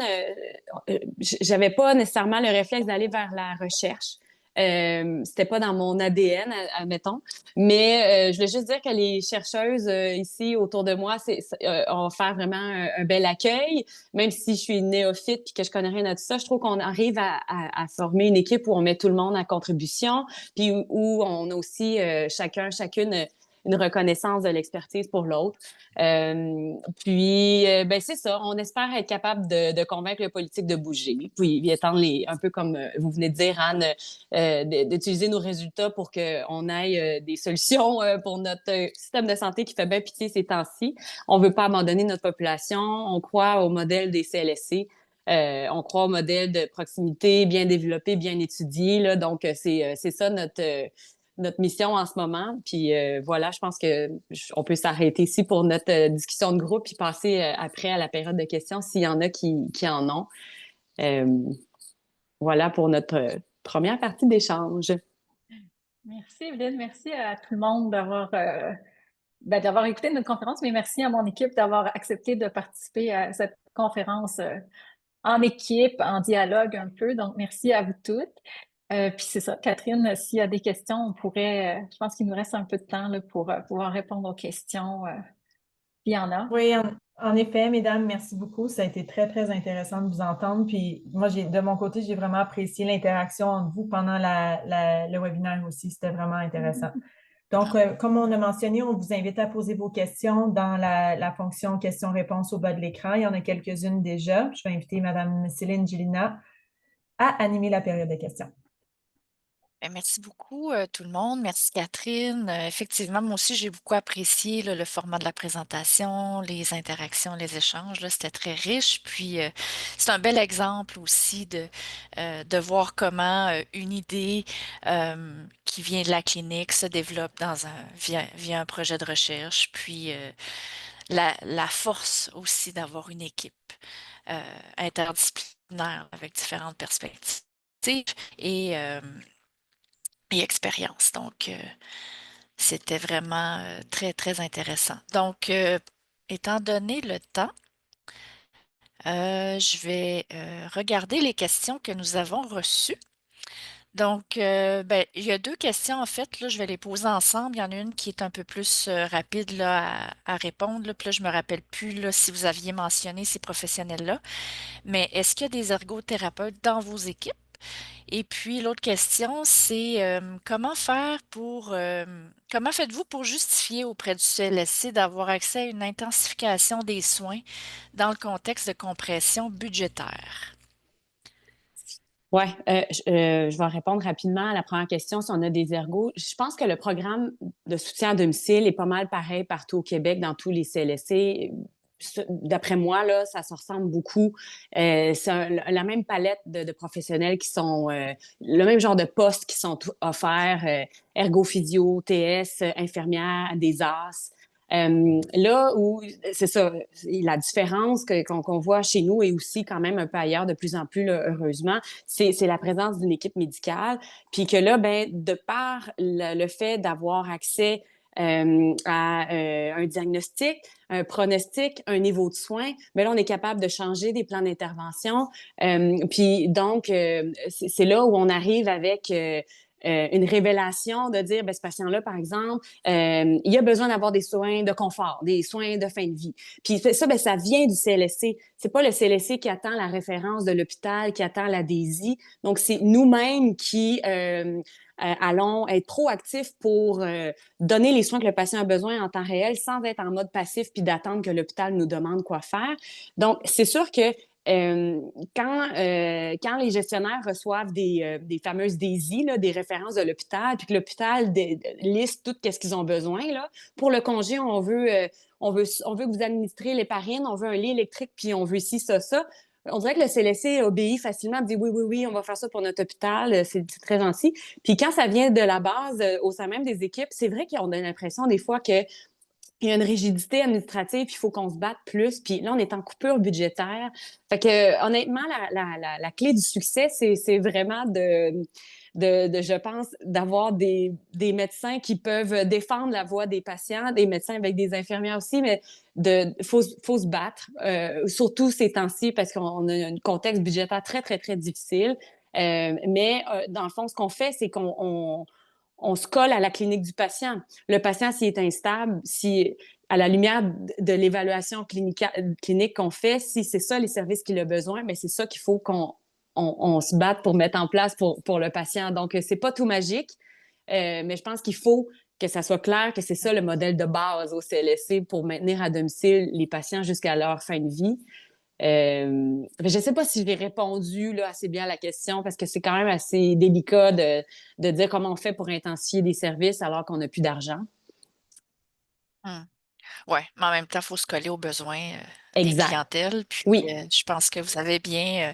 j'avais pas nécessairement le réflexe d'aller vers la recherche. C'était pas dans mon ADN, admettons. Mais je voulais juste dire que les chercheuses ici autour de moi ont offert vraiment un bel accueil. Même si je suis néophyte puis que je connais rien de tout ça, je trouve qu'on arrive à former une équipe où on met tout le monde à contribution, puis où on a aussi chacune une reconnaissance de l'expertise pour l'autre. Ben c'est ça, on espère être capable de convaincre le politique de bouger, puis étendre un peu comme vous venez de dire, Anne, d'utiliser nos résultats pour qu'on ait des solutions pour notre système de santé qui fait bien pitié ces temps-ci. On veut pas abandonner notre population, on croit au modèle des CLSC. On croit au modèle de proximité bien développé, bien étudié. Là, donc, c'est ça notre mission en ce moment. Puis voilà, je pense on peut s'arrêter ici pour notre discussion de groupe puis passer après à la période de questions s'il y en a qui en ont. Voilà pour notre première partie d'échange. Merci, Evelyne. Merci à tout le monde d'avoir écouté notre conférence, mais merci à mon équipe d'avoir accepté de participer à cette conférence en équipe, en dialogue un peu. Donc, merci à vous toutes. Puis c'est ça, Catherine, s'il y a des questions, on pourrait, je pense qu'il nous reste un peu de temps là, pour pouvoir répondre aux questions. S'il y en a. Oui, en effet, mesdames, merci beaucoup. Ça a été très, très intéressant de vous entendre. Puis moi, de mon côté, j'ai vraiment apprécié l'interaction entre vous pendant le webinaire aussi. C'était vraiment intéressant. Donc, comme on a mentionné, on vous invite à poser vos questions dans la fonction questions-réponses au bas de l'écran. Il y en a quelques-unes déjà. Je vais inviter Mme Céline Gélina à animer la période de questions. Merci beaucoup, tout le monde. Merci, Catherine. Effectivement, moi aussi, j'ai beaucoup apprécié là, le format de la présentation, les interactions, les échanges. Là, c'était très riche. Puis, c'est un bel exemple aussi de voir comment une idée qui vient de la clinique se développe via un projet de recherche. Puis, la force aussi d'avoir une équipe interdisciplinaire avec différentes perspectives et expérience. Donc, c'était vraiment très, très intéressant. Donc, étant donné le temps, je vais regarder les questions que nous avons reçues. Donc, ben, il y a deux questions en fait. Là, je vais les poser ensemble. Il y en a une qui est un peu plus rapide là, à répondre. Là, puis là, je me rappelle plus là, si vous aviez mentionné ces professionnels-là. Mais est-ce qu'il y a des ergothérapeutes dans vos équipes? Et puis l'autre question, c'est comment faites-vous pour justifier auprès du CLSC d'avoir accès à une intensification des soins dans le contexte de compression budgétaire? Oui, je vais répondre rapidement à la première question si on a des ergots. Je pense que le programme de soutien à domicile est pas mal pareil partout au Québec, dans tous les CLSC. D'après moi, là, ça se ressemble beaucoup. C'est la même palette de professionnels qui sont le même genre de postes qui sont offerts, ergo-physio, TS, infirmière, des AS. Là où, c'est ça, la différence qu'on voit chez nous et aussi quand même un peu ailleurs de plus en plus, là, heureusement, c'est la présence d'une équipe médicale. Puis que là, ben, de par le fait d'avoir accès à un diagnostic, un pronostic, un niveau de soins, mais là, on est capable de changer des plans d'intervention. Puis donc, c'est là où on arrive avec une révélation de dire, ben, ce patient-là, par exemple, il a besoin d'avoir des soins de confort, des soins de fin de vie. Puis ça, ben, ça vient du CLSC. C'est pas le CLSC qui attend la référence de l'hôpital, qui attend la DESI. Donc, c'est nous-mêmes qui allons être proactifs pour donner les soins que le patient a besoin en temps réel sans être en mode passif puis d'attendre que l'hôpital nous demande quoi faire. Donc, c'est sûr que quand les gestionnaires reçoivent des fameuses DESI, là, des références de l'hôpital, puis que l'hôpital liste tout ce qu'ils ont besoin, là, pour le congé, on veut que vous administrez l'héparine, on veut un lit électrique, puis on veut ci, ça. On dirait que le CLSC obéit facilement, dit oui, on va faire ça pour notre hôpital, c'est très gentil. Puis quand ça vient de la base, au sein même des équipes, c'est vrai qu'on a l'impression des fois que il y a une rigidité administrative, puis il faut qu'on se batte plus. Puis là, on est en coupure budgétaire. Fait que honnêtement, la clé du succès, c'est vraiment je pense, d'avoir des médecins qui peuvent défendre la voix des patients, des médecins avec des infirmières aussi, mais faut se battre, surtout ces temps-ci, parce qu'on a un contexte budgétaire très, très, très difficile. Mais dans le fond, ce qu'on fait, c'est qu'on se colle à la clinique du patient. Le patient, s'il est instable, si à la lumière de l'évaluation clinique qu'on fait, si c'est ça les services qu'il a besoin, mais c'est ça qu'il faut qu'on se batte pour mettre en place pour le patient. Donc, c'est pas tout magique, mais je pense qu'il faut que ça soit clair que c'est ça le modèle de base au CLSC pour maintenir à domicile les patients jusqu'à leur fin de vie. Je ne sais pas si j'ai répondu là, assez bien à la question parce que c'est quand même assez délicat de dire comment on fait pour intensifier des services alors qu'on n'a plus d'argent. Oui, mais en même temps, il faut se coller aux besoins des Exact. clientèles. Puis Oui. je pense que vous avez bien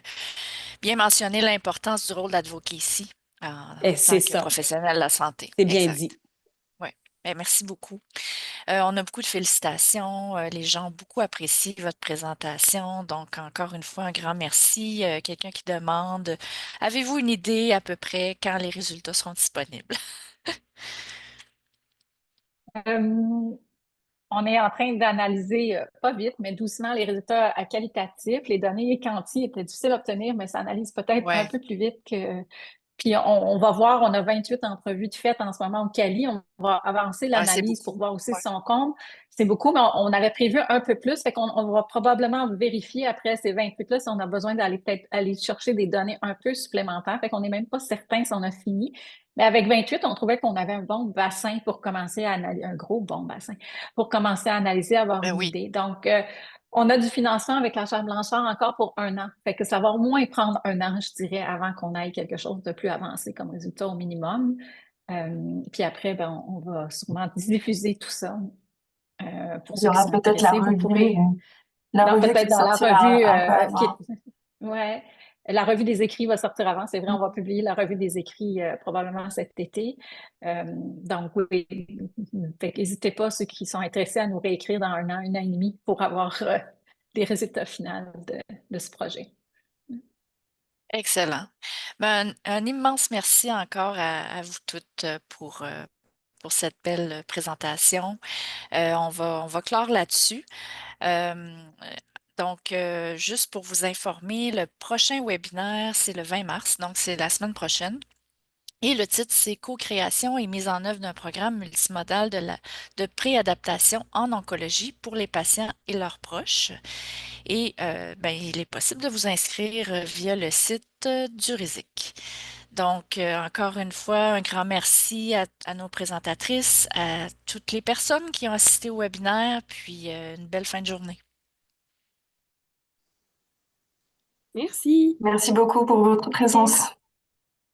mentionné l'importance du rôle d'advocacy en C'est tant que ça. professionnel de la santé. C'est bien Exact. dit. Oui. Merci beaucoup. On a beaucoup de félicitations. Les gens ont beaucoup apprécié votre présentation. Donc, encore une fois, un grand merci. Quelqu'un qui demande, avez-vous une idée à peu près quand les résultats seront disponibles? Euh, On est en train d'analyser, pas vite, mais doucement, les résultats qualitatifs. Les données quanti étaient difficiles à obtenir, mais ça analyse peut-être un Ouais. peu plus vite que. Puis on va voir, on a 28 entrevues de faites en ce moment au Cali. On va avancer Ah, c'est l'analyse pour beaucoup. voir aussi Ouais. si on compte. C'est beaucoup, mais on avait prévu un peu plus. Fait qu'on va probablement vérifier après ces 28-là si on a besoin d'aller peut-être aller chercher des données un peu supplémentaires. Fait qu'on n'est même pas certain si on a fini. Mais avec 28, on trouvait qu'on avait un bon bassin pour commencer à analyser, un gros bon bassin pour commencer à analyser, avoir une Oui. idée. Donc, on a du financement avec la Chaire Blanchard encore pour 1 an. Fait que ça va au moins prendre 1 an, je dirais, avant qu'on aille quelque chose de plus avancé comme résultat au minimum. Puis après, ben, on va sûrement diffuser tout ça pour Il y ceux qui aura sont peut-être la intéressés. Vous revue, pourrez, la non, revue qui peut-être dans la sortira revue un peu avant. ouais, la revue des écrits va sortir avant. C'est vrai, on va publier la revue des écrits probablement cet été. Donc, oui, fait n'hésitez pas, ceux qui sont intéressés, à nous réécrire dans 1 an, 1 an et demi pour avoir les résultats finaux de ce projet. Excellent. Ben, un immense merci encore à vous toutes pour cette belle présentation. On va clore là-dessus. Euh, donc, juste pour vous informer, le prochain webinaire, c'est le 20 mars, donc c'est la semaine prochaine. Et le titre, c'est Co-création et mise en œuvre d'un programme multimodal de préadaptation en oncologie pour les patients et leurs proches. Et ben, il est possible de vous inscrire via le site du RISIC. Donc, encore une fois, un grand merci à nos présentatrices, à toutes les personnes qui ont assisté au webinaire, puis une belle fin de journée. Merci. Merci beaucoup pour votre présence.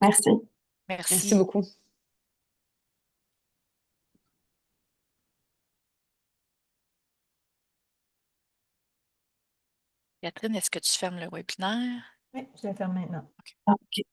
Merci. Merci. Merci beaucoup. Catherine, est-ce que tu fermes le webinaire? Oui, je le ferme maintenant. OK.